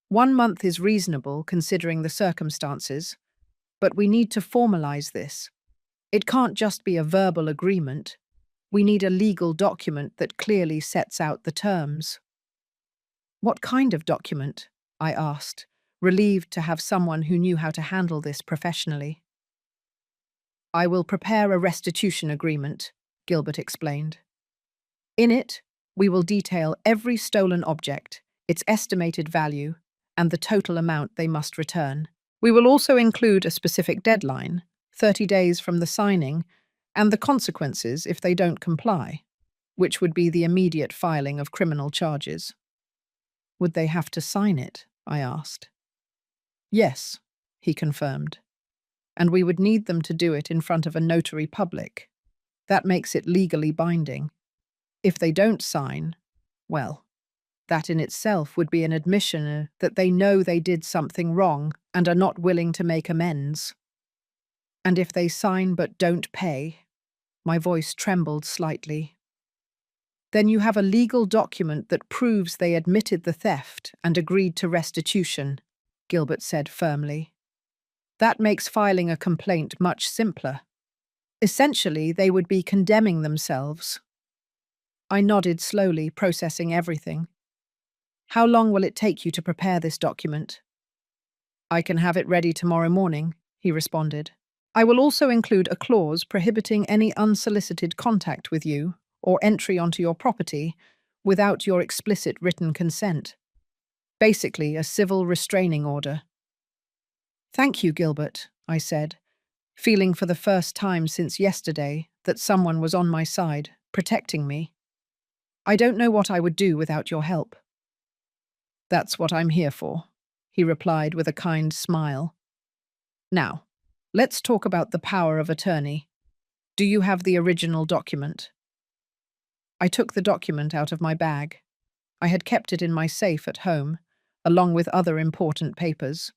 1 month is reasonable considering the circumstances, but we need to formalize this. It can't just be a verbal agreement. We need a legal document that clearly sets out the terms. What kind of document? I asked, relieved to have someone who knew how to handle this professionally. I will prepare a restitution agreement, Gilbert explained. In it, we will detail every stolen object, its estimated value, and the total amount they must return. We will also include a specific deadline, 30 days from the signing, and the consequences if they don't comply, which would be the immediate filing of criminal charges. Would they have to sign it? I asked. Yes, he confirmed. And we would need them to do it in front of a notary public. That makes it legally binding. If they don't sign, well, that in itself would be an admission that they know they did something wrong and are not willing to make amends. And if they sign but don't pay, my voice trembled slightly. Then you have a legal document that proves they admitted the theft and agreed to restitution, Gilbert said firmly. That makes filing a complaint much simpler. Essentially, they would be condemning themselves. I nodded slowly, processing everything. How long will it take you to prepare this document? I can have it ready tomorrow morning, he responded. I will also include a clause prohibiting any unsolicited contact with you or entry onto your property without your explicit written consent. Basically, a civil restraining order. Thank you, Gilbert, I said, feeling for the first time since yesterday that someone was on my side, protecting me. I don't know what I would do without your help. That's what I'm here for, he replied with a kind smile. Now, let's talk about the power of attorney. Do you have the original document? I took the document out of my bag. I had kept it in my safe at home, along with other important papers.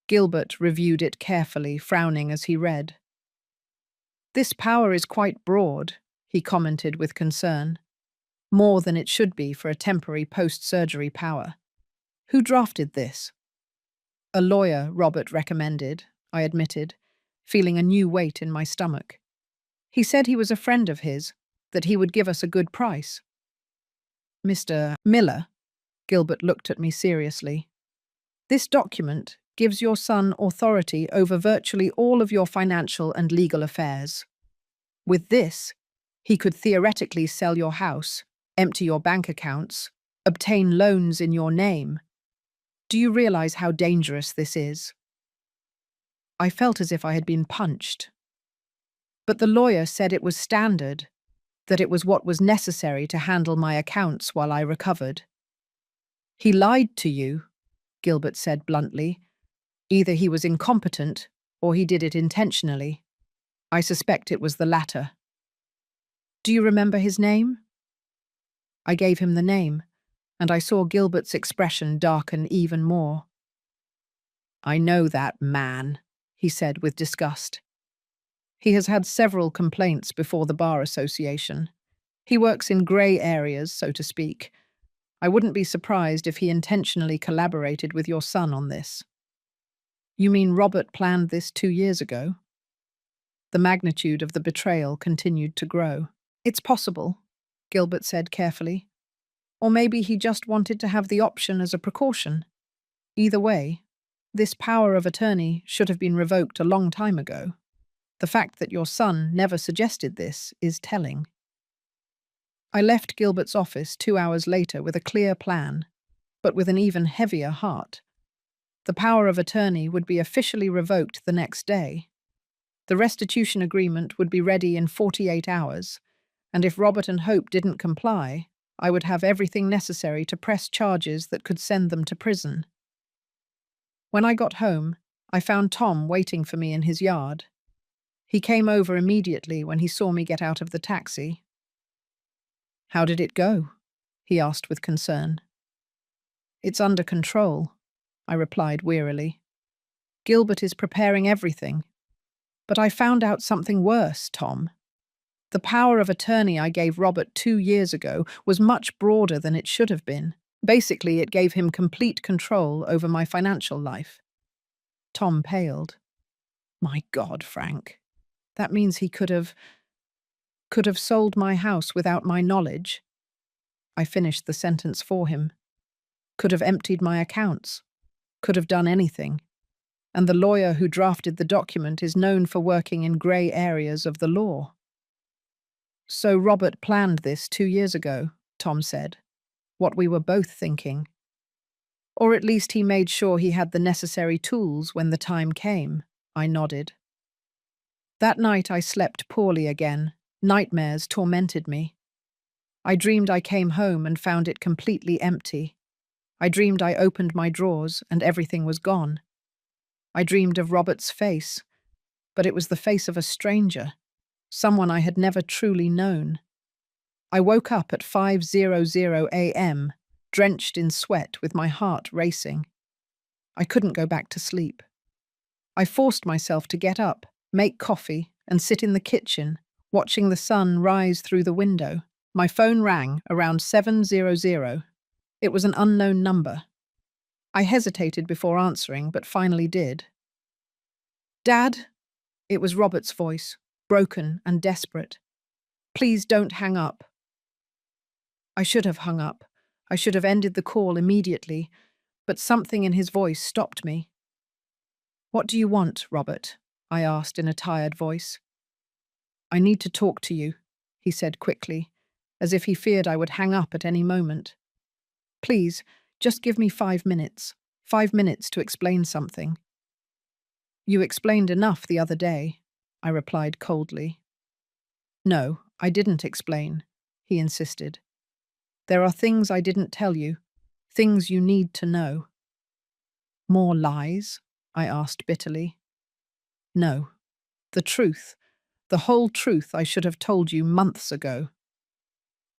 Gilbert reviewed it carefully, frowning as he read. This power is quite broad, he commented with concern. More than it should be for a temporary post-surgery power. Who drafted this? A lawyer, Robert recommended, I admitted, feeling a new weight in my stomach. He said he was a friend of his, that he would give us a good price. Mr. Miller, Gilbert looked at me seriously. This document gives your son authority over virtually all of your financial and legal affairs. With this, he could theoretically sell your house, empty your bank accounts, obtain loans in your name. Do you realize how dangerous this is? I felt as if I had been punched. But the lawyer said it was standard, that it was what was necessary to handle my accounts while I recovered. He lied to you, Gilbert said bluntly. Either he was incompetent or he did it intentionally. I suspect it was the latter. Do you remember his name? I gave him the name, and I saw Gilbert's expression darken even more. I know that man, he said with disgust. He has had several complaints before the Bar Association. He works in grey areas, so to speak. I wouldn't be surprised if he intentionally collaborated with your son on this. You mean Robert planned this 2 years ago? The magnitude of the betrayal continued to grow. It's possible, Gilbert said carefully. Or maybe he just wanted to have the option as a precaution. Either way, this power of attorney should have been revoked a long time ago. The fact that your son never suggested this is telling. I left Gilbert's office 2 hours later with a clear plan, but with an even heavier heart. The power of attorney would be officially revoked the next day. The restitution agreement would be ready in 48 hours, and if Robert and Hope didn't comply, I would have everything necessary to press charges that could send them to prison. When I got home, I found Tom waiting for me in his yard. He came over immediately when he saw me get out of the taxi. How did it go? He asked with concern. It's under control, I replied wearily. Gilbert is preparing everything. But I found out something worse, Tom. The power of attorney I gave Robert 2 years ago was much broader than it should have been. Basically, it gave him complete control over my financial life. Tom paled. My God, Frank. That means he could have… Could have sold my house without my knowledge. I finished the sentence for him. Could have emptied my accounts. Could have done anything. And the lawyer who drafted the document is known for working in grey areas of the law. So Robert planned this 2 years ago, Tom said. What we were both thinking. Or at least he made sure he had the necessary tools when the time came, I nodded. That night I slept poorly again. Nightmares tormented me. I dreamed I came home and found it completely empty. I dreamed I opened my drawers and everything was gone. I dreamed of Robert's face, but it was the face of a stranger, someone I had never truly known. I woke up at 5:00 a.m., drenched in sweat with my heart racing. I couldn't go back to sleep. I forced myself to get up, make coffee, and sit in the kitchen, watching the sun rise through the window. My phone rang around 7:00. It was an unknown number. I hesitated before answering, but finally did. "Dad?" It was Robert's voice, broken and desperate. "Please don't hang up." I should have hung up. I should have ended the call immediately, but something in his voice stopped me. "What do you want, Robert?" I asked in a tired voice. "I need to talk to you," he said quickly, as if he feared I would hang up at any moment. "Please, just give me 5 minutes. 5 minutes to explain something." "You explained enough the other day," I replied coldly. "No, I didn't explain," he insisted. "There are things I didn't tell you, things you need to know." "More lies?" I asked bitterly. "No, the truth, the whole truth I should have told you months ago."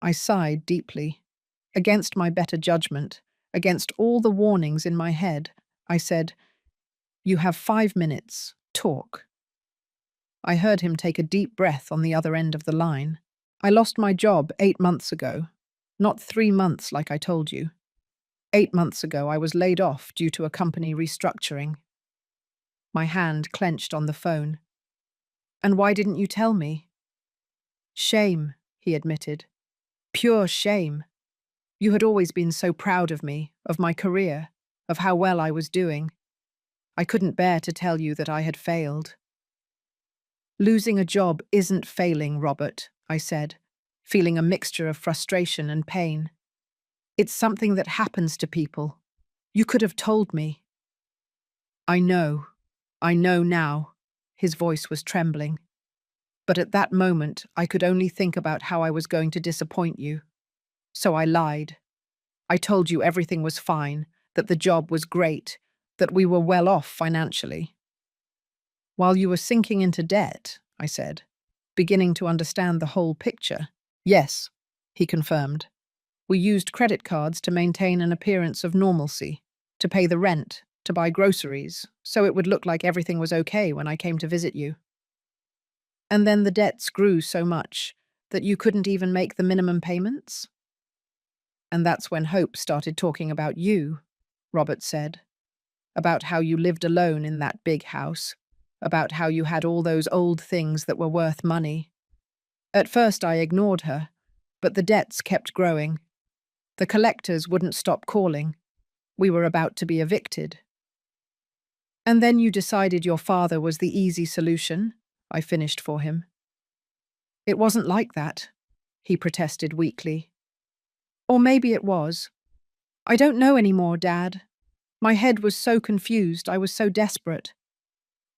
I sighed deeply. Against my better judgment, against all the warnings in my head, I said, "You have 5 minutes. Talk." I heard him take a deep breath on the other end of the line. "I lost my job 8 months ago. Not 3 months like I told you. 8 months ago I was laid off due to a company restructuring." My hand clenched on the phone. "And why didn't you tell me?" "Shame," he admitted. "Pure shame. You had always been so proud of me, of my career, of how well I was doing. I couldn't bear to tell you that I had failed." "Losing a job isn't failing, Robert," I said, feeling a mixture of frustration and pain. "It's something that happens to people. You could have told me." I know now." His voice was trembling. "But at that moment, I could only think about how I was going to disappoint you. So I lied. I told you everything was fine, that the job was great, that we were well off financially." "While you were sinking into debt," I said, beginning to understand the whole picture. "Yes," he confirmed. "We used credit cards to maintain an appearance of normalcy, to pay the rent, to buy groceries, so it would look like everything was okay when I came to visit you. And then the debts grew so much that you couldn't even make the minimum payments?" "And that's when Hope started talking about you," Robert said. "About how you lived alone in that big house, about how you had all those old things that were worth money. At first I ignored her, but the debts kept growing. The collectors wouldn't stop calling. We were about to be evicted." "And then you decided your father was the easy solution," I finished for him. "It wasn't like that," he protested weakly. "Or maybe it was. I don't know anymore, Dad. My head was so confused, I was so desperate.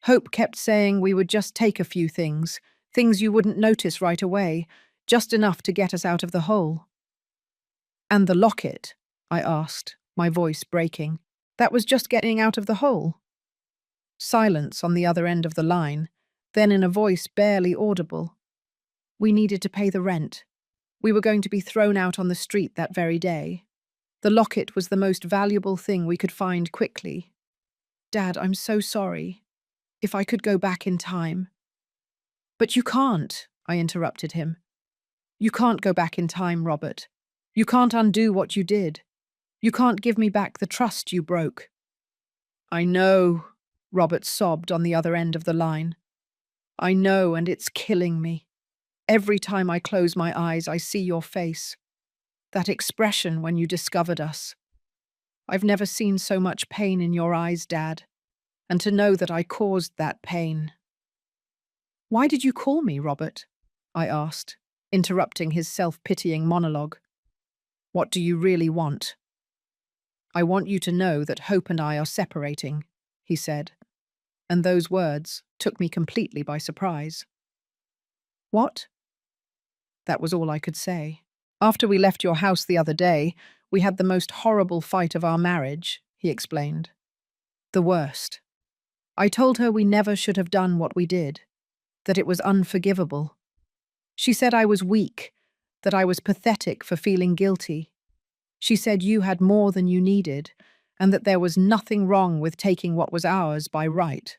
Hope kept saying we would just take a few things, things you wouldn't notice right away, just enough to get us out of the hole." "And the locket?" I asked, my voice breaking. "That was just getting out of the hole?" Silence on the other end of the line, then in a voice barely audible. "We needed to pay the rent. We were going to be thrown out on the street that very day. The locket was the most valuable thing we could find quickly. Dad, I'm so sorry. If I could go back in time." "But you can't," I interrupted him. "You can't go back in time, Robert. You can't undo what you did. You can't give me back the trust you broke." "I know," Robert sobbed on the other end of the line. "I know, and it's killing me. Every time I close my eyes, I see your face. That expression when you discovered us. I've never seen so much pain in your eyes, Dad, and to know that I caused that pain. Why did you call me, Robert? I asked, interrupting his self-pitying monologue. What do you really want? I want you to know that Hope and I are separating, he said, and those words took me completely by surprise. What? That was all I could say. After we left your house the other day, we had the most horrible fight of our marriage, he explained. The worst. I told her we never should have done what we did, that it was unforgivable. She said I was weak, that I was pathetic for feeling guilty. She said you had more than you needed, and that there was nothing wrong with taking what was ours by right.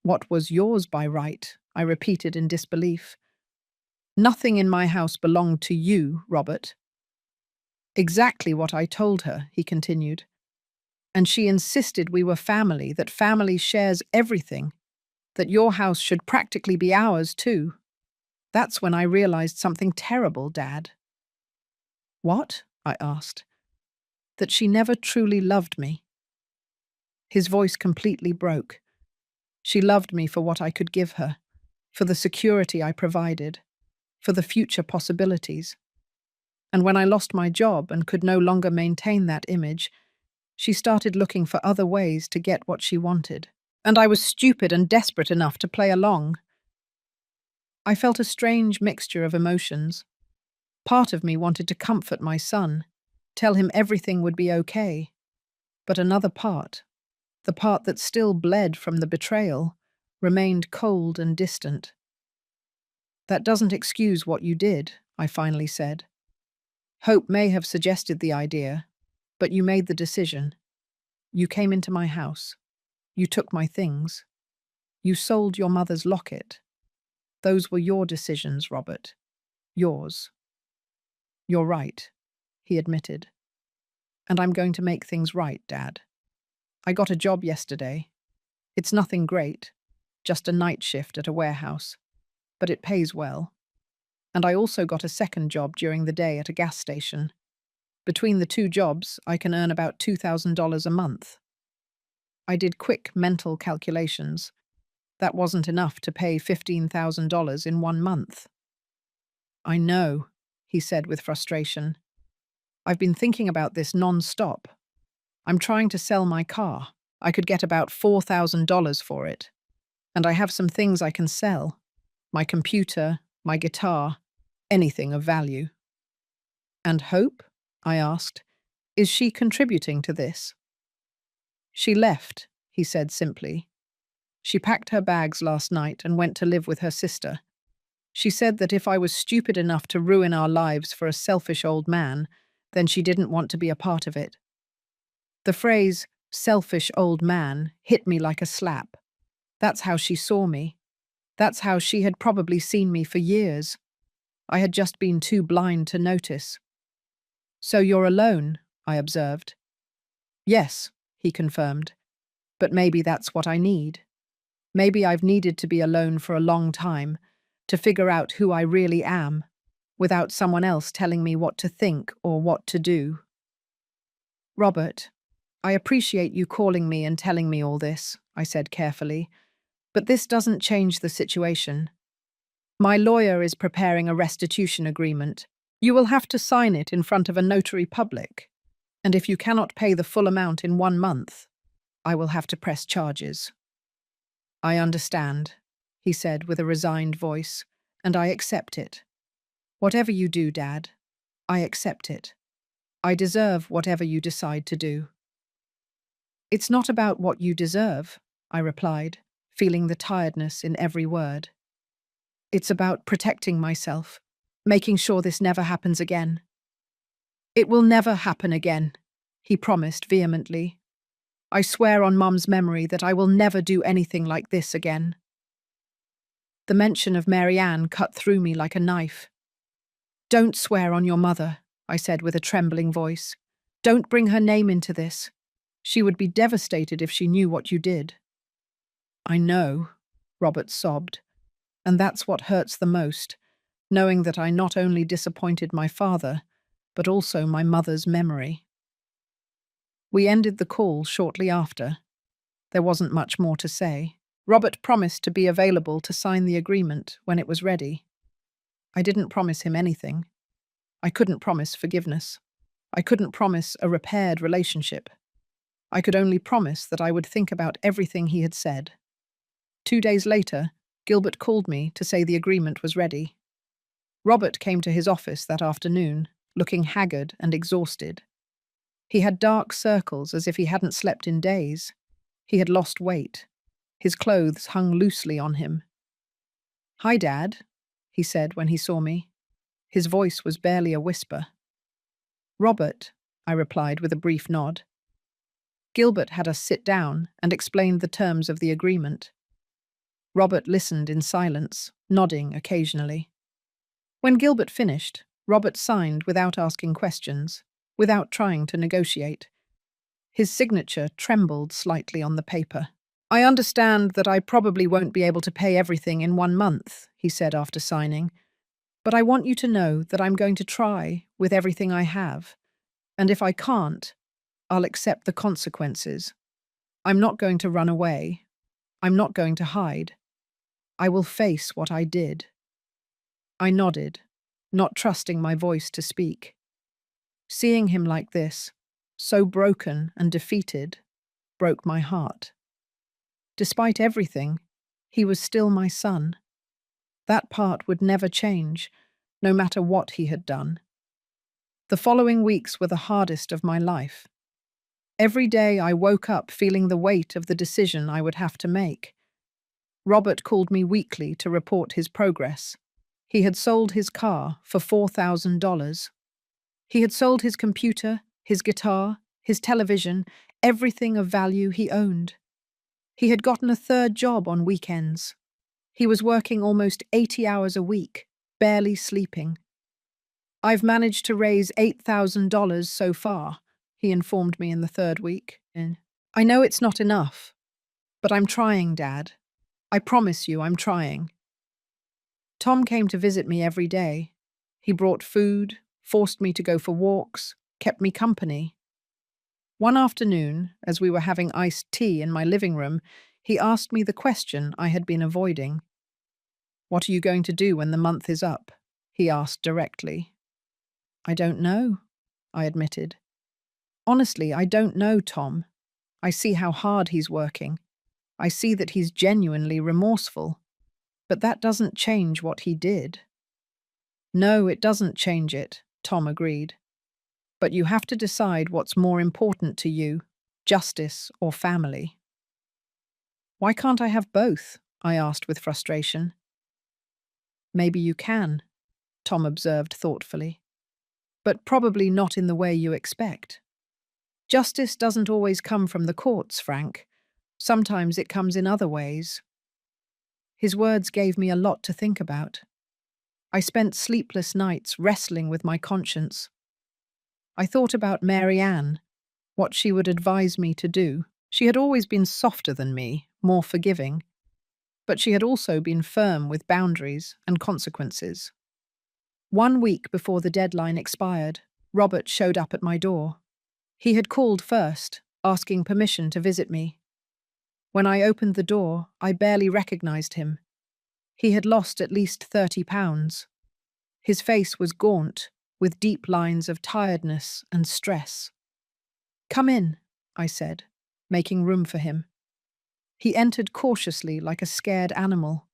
What was yours by right? I repeated in disbelief. Nothing in my house belonged to you, Robert. Exactly what I told her, he continued. And she insisted we were family, that family shares everything, that your house should practically be ours too. That's when I realized something terrible, Dad. What? I asked. That she never truly loved me. His voice completely broke. She loved me for what I could give her, for the security I provided, for the future possibilities. And when I lost my job and could no longer maintain that image, she started looking for other ways to get what she wanted. And I was stupid and desperate enough to play along. I felt a strange mixture of emotions. Part of me wanted to comfort my son, tell him everything would be okay. But another part, the part that still bled from the betrayal, remained cold and distant. That doesn't excuse what you did, I finally said. Hope may have suggested the idea, but you made the decision. You came into my house. You took my things. You sold your mother's locket. Those were your decisions, Robert. Yours. You're right, he admitted. And I'm going to make things right, Dad. I got a job yesterday. It's nothing great, just a night shift at a warehouse, but it pays well. And I also got a second job during the day at a gas station. Between the two jobs, I can earn about $2,000 a month. I did quick mental calculations. That wasn't enough to pay $15,000 in 1 month. I know, he said with frustration. I've been thinking about this non-stop. I'm trying to sell my car. I could get about $4,000 for it. And I have some things I can sell. My computer, my guitar, anything of value. And Hope? I asked. Is she contributing to this? She left, he said simply. She packed her bags last night and went to live with her sister. She said that if I was stupid enough to ruin our lives for a selfish old man, then she didn't want to be a part of it. The phrase, selfish old man, hit me like a slap. That's how she saw me. That's how she had probably seen me for years. I had just been too blind to notice. So you're alone, I observed. Yes, he confirmed. But maybe that's what I need. Maybe I've needed to be alone for a long time, to figure out who I really am, without someone else telling me what to think or what to do. Robert, I appreciate you calling me and telling me all this, I said carefully, but this doesn't change the situation. My lawyer is preparing a restitution agreement. You will have to sign it in front of a notary public, and if you cannot pay the full amount in 1 month, I will have to press charges. I understand, he said with a resigned voice, and I accept it. Whatever you do, Dad, I accept it. I deserve whatever you decide to do. It's not about what you deserve, I replied, feeling the tiredness in every word. It's about protecting myself, making sure this never happens again. It will never happen again, he promised vehemently. I swear on Mum's memory that I will never do anything like this again. The mention of Mary Ann cut through me like a knife. Don't swear on your mother, I said with a trembling voice. Don't bring her name into this. She would be devastated if she knew what you did. I know, Robert sobbed. And that's what hurts the most, knowing that I not only disappointed my father, but also my mother's memory. We ended the call shortly after. There wasn't much more to say. Robert promised to be available to sign the agreement when it was ready. I didn't promise him anything. I couldn't promise forgiveness. I couldn't promise a repaired relationship. I could only promise that I would think about everything he had said. 2 days later, Gilbert called me to say the agreement was ready. Robert came to his office that afternoon, looking haggard and exhausted. He had dark circles as if he hadn't slept in days. He had lost weight. His clothes hung loosely on him. "Hi, Dad," he said when he saw me. His voice was barely a whisper. "Robert," I replied with a brief nod. Gilbert had us sit down and explained the terms of the agreement. Robert listened in silence, nodding occasionally. When Gilbert finished, Robert signed without asking questions, without trying to negotiate. His signature trembled slightly on the paper. "I understand that I probably won't be able to pay everything in 1 month," he said after signing, "but I want you to know that I'm going to try with everything I have. And if I can't, I'll accept the consequences. I'm not going to run away. I'm not going to hide. I will face what I did." I nodded, not trusting my voice to speak. Seeing him like this, so broken and defeated, broke my heart. Despite everything, he was still my son. That part would never change, no matter what he had done. The following weeks were the hardest of my life. Every day I woke up feeling the weight of the decision I would have to make. Robert called me weekly to report his progress. He had sold his car for $4,000. He had sold his computer, his guitar, his television, everything of value he owned. He had gotten a third job on weekends. He was working almost 80 hours a week, barely sleeping. "I've managed to raise $8,000 so far," he informed me in the third week. "I know it's not enough, but I'm trying, Dad. I promise you I'm trying." Tom came to visit me every day. He brought food, forced me to go for walks, kept me company. One afternoon, as we were having iced tea in my living room, he asked me the question I had been avoiding. "What are you going to do when the month is up?" he asked directly. "I don't know," I admitted. "Honestly, I don't know, Tom. I see how hard he's working. I see that he's genuinely remorseful. But that doesn't change what he did." "No, it doesn't change it," Tom agreed. "But you have to decide what's more important to you, justice or family." "Why can't I have both?" I asked with frustration. "Maybe you can," Tom observed thoughtfully. "But probably not in the way you expect. Justice doesn't always come from the courts, Frank. Sometimes it comes in other ways." His words gave me a lot to think about. I spent sleepless nights wrestling with my conscience. I thought about Mary Ann, what she would advise me to do. She had always been softer than me, more forgiving, but she had also been firm with boundaries and consequences. 1 week before the deadline expired, Robert showed up at my door. He had called first, asking permission to visit me. When I opened the door, I barely recognized him. He had lost at least 30 pounds. His face was gaunt, with deep lines of tiredness and stress. "Come in," I said, making room for him. He entered cautiously like a scared animal.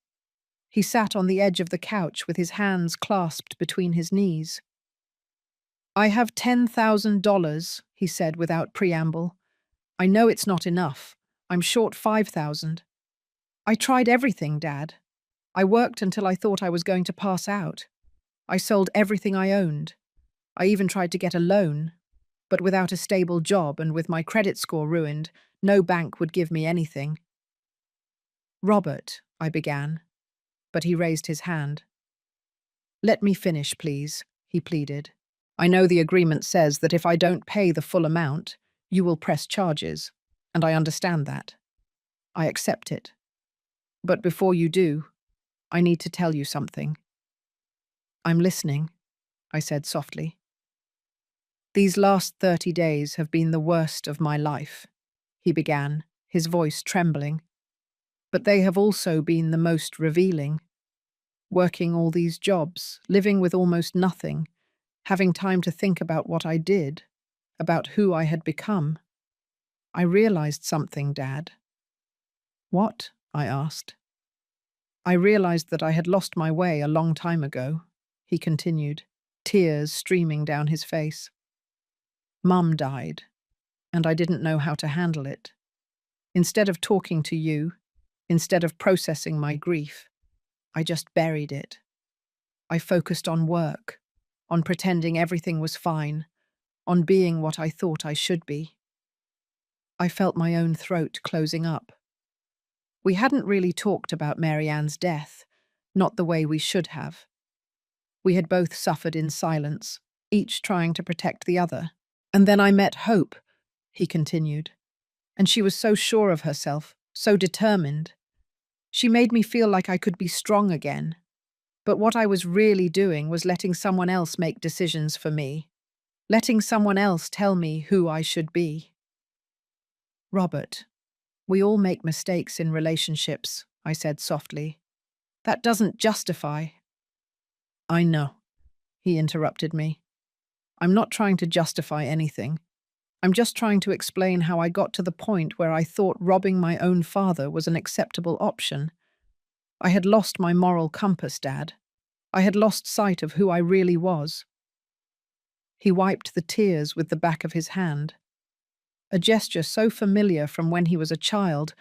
He sat on the edge of the couch with his hands clasped between his knees. "I have $10,000, he said without preamble. "I know it's not enough. I'm short 5,000. I tried everything, Dad. I worked until I thought I was going to pass out. I sold everything I owned. I even tried to get a loan. But without a stable job and with my credit score ruined, no bank would give me anything." "Robert," I began, but he raised his hand. "Let me finish, please," he pleaded. "I know the agreement says that if I don't pay the full amount, you will press charges, and I understand that. I accept it. But before you do, I need to tell you something. I'm listening, I said softly. These last 30 days have been the worst of my life, he began, his voice trembling. But they have also been the most revealing. Working all these jobs, living with almost nothing, having time to think about what I did, about who I had become. I realized something, Dad. What? I asked. I realized that I had lost my way a long time ago, he continued, tears streaming down his face. Mum died, and I didn't know how to handle it. Instead of talking to you, instead of processing my grief, I just buried it. I focused on work, on pretending everything was fine, on being what I thought I should be. I felt my own throat closing up. We hadn't really talked about Mary Ann's death, not the way we should have. We had both suffered in silence, each trying to protect the other. And then I met Hope, he continued, and she was so sure of herself, so determined. She made me feel like I could be strong again. But what I was really doing was letting someone else make decisions for me, letting someone else tell me who I should be. Robert, we all make mistakes in relationships, I said softly. That doesn't justify. I know, he interrupted me. I'm not trying to justify anything. I'm just trying to explain how I got to the point where I thought robbing my own father was an acceptable option. I had lost my moral compass, Dad. I had lost sight of who I really was. He wiped the tears with the back of his hand, a gesture so familiar from when he was a child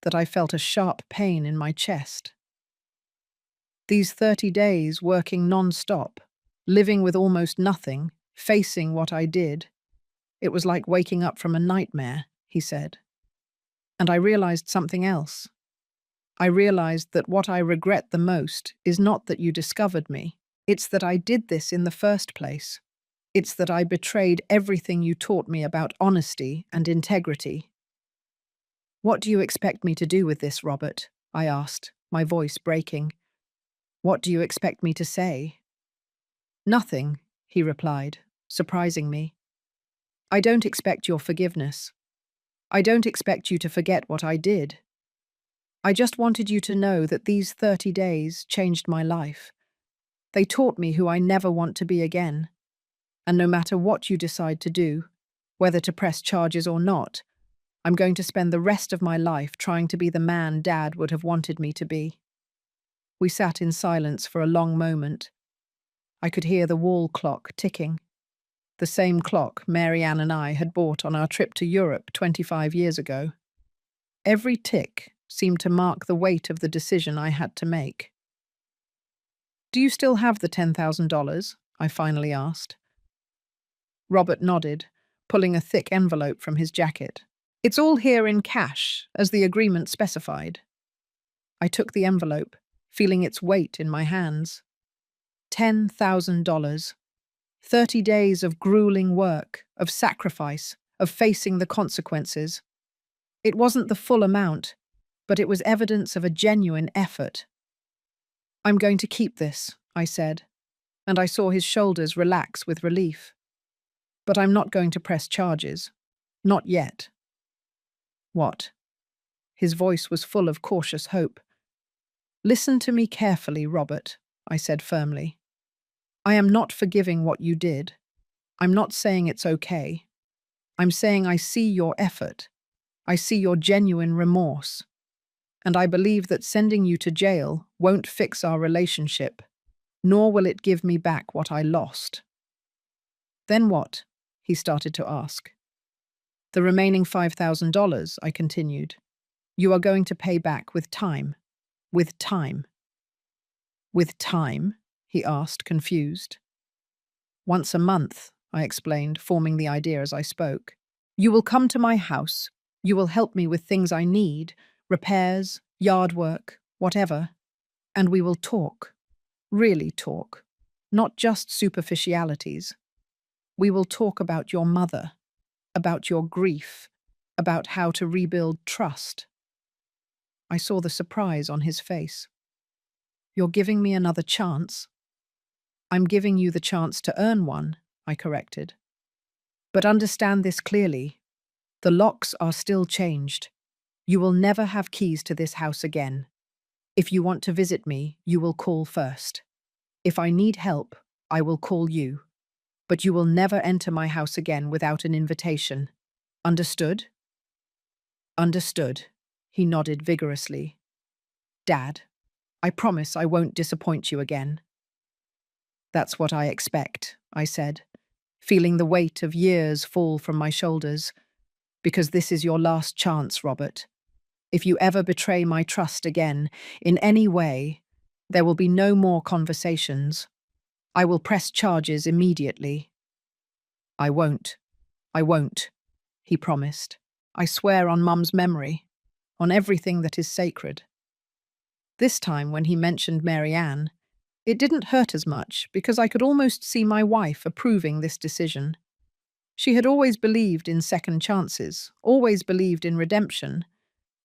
that I felt a sharp pain in my chest. These 30 days working non-stop, living with almost nothing, facing what I did, it was like waking up from a nightmare, he said. And I realized something else. I realized that what I regret the most is not that you discovered me. It's that I did this in the first place. It's that I betrayed everything you taught me about honesty and integrity. What do you expect me to do with this, Robert? I asked, my voice breaking. What do you expect me to say? Nothing, he replied, surprising me. I don't expect your forgiveness. I don't expect you to forget what I did. I just wanted you to know that these 30 days changed my life. They taught me who I never want to be again. And no matter what you decide to do, whether to press charges or not, I'm going to spend the rest of my life trying to be the man Dad would have wanted me to be. We sat in silence for a long moment. I could hear the wall clock ticking. The same clock Mary Ann and I had bought on our trip to Europe 25 years ago. Every tick seemed to mark the weight of the decision I had to make. Do you still have the $10,000? I finally asked. Robert nodded, pulling a thick envelope from his jacket. It's all here in cash, as the agreement specified. I took the envelope, feeling its weight in my hands. $10,000. 30 days of grueling work, of sacrifice, of facing the consequences. It wasn't the full amount, but it was evidence of a genuine effort. I'm going to keep this, I said, and I saw his shoulders relax with relief. But I'm not going to press charges. Not yet. What? His voice was full of cautious hope. Listen to me carefully, Robert, I said firmly. I am not forgiving what you did. I'm not saying it's okay. I'm saying I see your effort. I see your genuine remorse. And I believe that sending you to jail won't fix our relationship, nor will it give me back what I lost. Then what? He started to ask. The remaining $5,000, I continued. You are going to pay back with time. With time. With time? He asked, confused. Once a month, I explained, forming the idea as I spoke. You will come to my house. You will help me with things I need, repairs, yard work, whatever. And we will talk. Really talk. Not just superficialities. We will talk about your mother, about your grief, about how to rebuild trust. I saw the surprise on his face. You're giving me another chance? I'm giving you the chance to earn one, I corrected. But understand this clearly. The locks are still changed. You will never have keys to this house again. If you want to visit me, you will call first. If I need help, I will call you. But you will never enter my house again without an invitation. Understood? Understood. He nodded vigorously. Dad, I promise I won't disappoint you again. That's what I expect, I said, feeling the weight of years fall from my shoulders. Because this is your last chance, Robert. If you ever betray my trust again, in any way, there will be no more conversations. I will press charges immediately. I won't. I won't, he promised. I swear on Mum's memory, on everything that is sacred. This time, when he mentioned Mary Ann, it didn't hurt as much because I could almost see my wife approving this decision. She had always believed in second chances, always believed in redemption,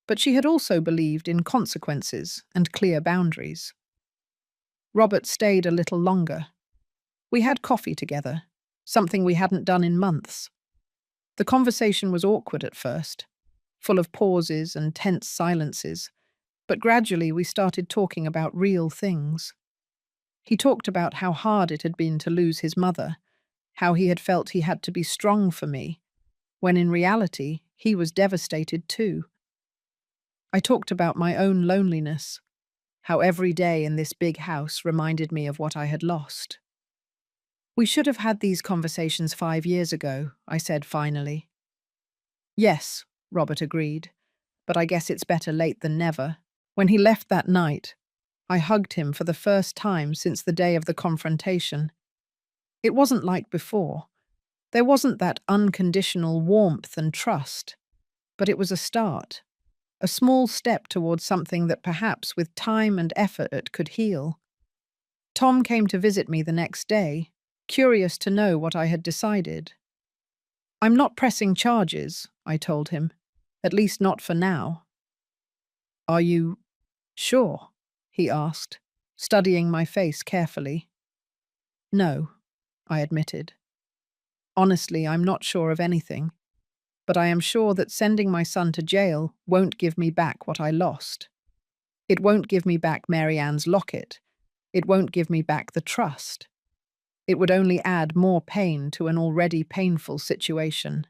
but she had also believed in consequences and clear boundaries. Robert stayed a little longer. We had coffee together, something we hadn't done in months. The conversation was awkward at first, full of pauses and tense silences, but gradually we started talking about real things. He talked about how hard it had been to lose his mother, how he had felt he had to be strong for me, when in reality he was devastated too. I talked about my own loneliness, how every day in this big house reminded me of what I had lost. We should have had these conversations 5 years ago, I said finally. Yes, Robert agreed, but I guess it's better late than never. When he left that night, I hugged him for the first time since the day of the confrontation. It wasn't like before. There wasn't that unconditional warmth and trust, but it was a start. A small step towards something that perhaps with time and effort it could heal. Tom came to visit me the next day, curious to know what I had decided. I'm not pressing charges, I told him, at least not for now. Are you sure? He asked, studying my face carefully. No, I admitted. Honestly, I'm not sure of anything. But I am sure that sending my son to jail won't give me back what I lost. It won't give me back Mary Ann's locket. It won't give me back the trust. It would only add more pain to an already painful situation.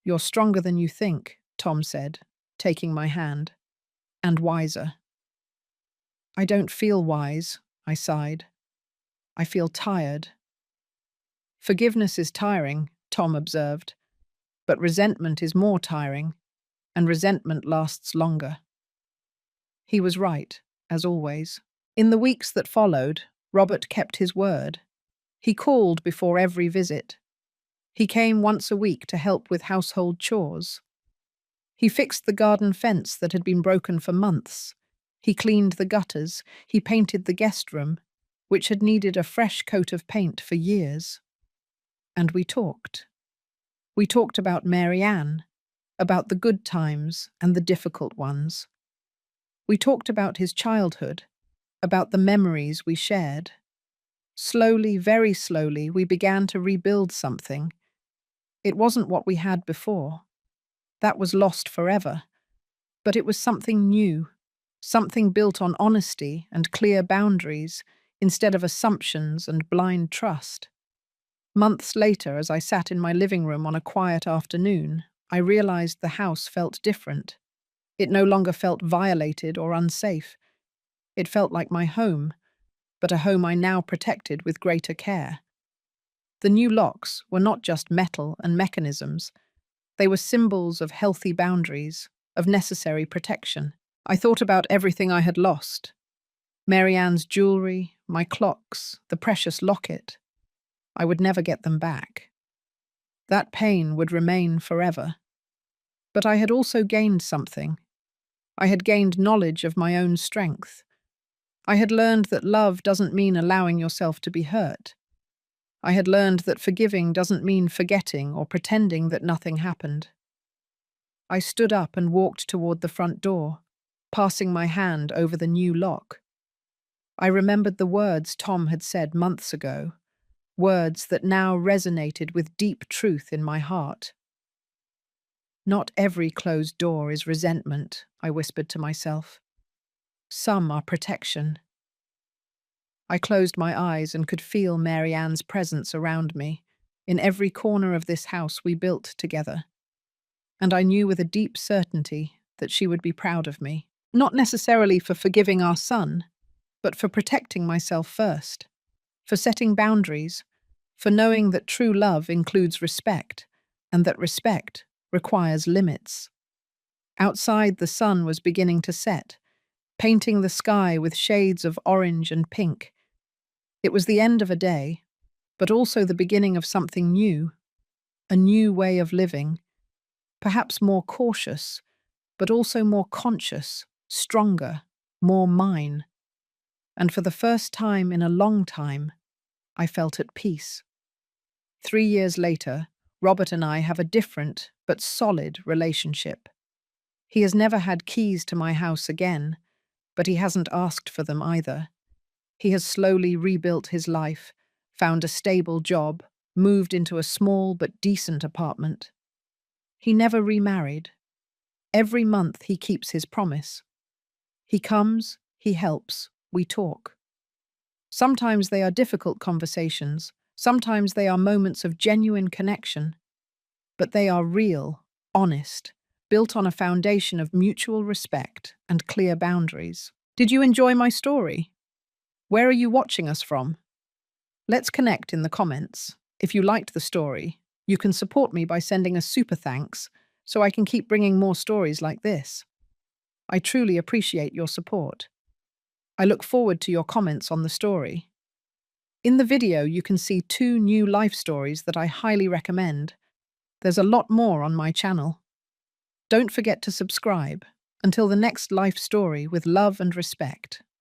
You're stronger than you think, Tom said, taking my hand. And wiser. I don't feel wise, I sighed. I feel tired. Forgiveness is tiring, Tom observed. But resentment is more tiring, and resentment lasts longer. He was right, as always. In the weeks that followed, Robert kept his word. He called before every visit. He came once a week to help with household chores. He fixed the garden fence that had been broken for months. He cleaned the gutters. He painted the guest room, which had needed a fresh coat of paint for years. And we talked. We talked about Mary Ann, about the good times and the difficult ones. We talked about his childhood, about the memories we shared. Slowly, very slowly, we began to rebuild something. It wasn't what we had before. That was lost forever. But it was something new, something built on honesty and clear boundaries instead of assumptions and blind trust. Months later, as I sat in my living room on a quiet afternoon, I realized the house felt different. It no longer felt violated or unsafe. It felt like my home, but a home I now protected with greater care. The new locks were not just metal and mechanisms. They were symbols of healthy boundaries, of necessary protection. I thought about everything I had lost. Mary Ann's jewelry, my clocks, the precious locket. I would never get them back. That pain would remain forever. But I had also gained something. I had gained knowledge of my own strength. I had learned that love doesn't mean allowing yourself to be hurt. I had learned that forgiving doesn't mean forgetting or pretending that nothing happened. I stood up and walked toward the front door, passing my hand over the new lock. I remembered the words Tom had said months ago, words that now resonated with deep truth in my heart. Not every closed door is resentment, I whispered to myself. Some are protection. I closed my eyes and could feel Mary Ann's presence around me, in every corner of this house we built together. And I knew with a deep certainty that she would be proud of me, not necessarily for forgiving our son, but for protecting myself first, for setting boundaries, for knowing that true love includes respect, and that respect requires limits. Outside, the sun was beginning to set, painting the sky with shades of orange and pink. It was the end of a day, but also the beginning of something new, a new way of living, perhaps more cautious, but also more conscious, stronger, more mine. And for the first time in a long time, I felt at peace. 3 years later, Robert and I have a different but solid relationship. He has never had keys to my house again, but he hasn't asked for them either. He has slowly rebuilt his life, found a stable job, moved into a small but decent apartment. He never remarried. Every month he keeps his promise. He comes, he helps, we talk. Sometimes they are difficult conversations, sometimes they are moments of genuine connection, but they are real, honest, built on a foundation of mutual respect and clear boundaries. Did you enjoy my story? Where are you watching us from? Let's connect in the comments. If you liked the story, you can support me by sending a super thanks so I can keep bringing more stories like this. I truly appreciate your support. I look forward to your comments on the story. In the video, you can see 2 new life stories that I highly recommend. There's a lot more on my channel. Don't forget to subscribe. Until the next life story with love and respect.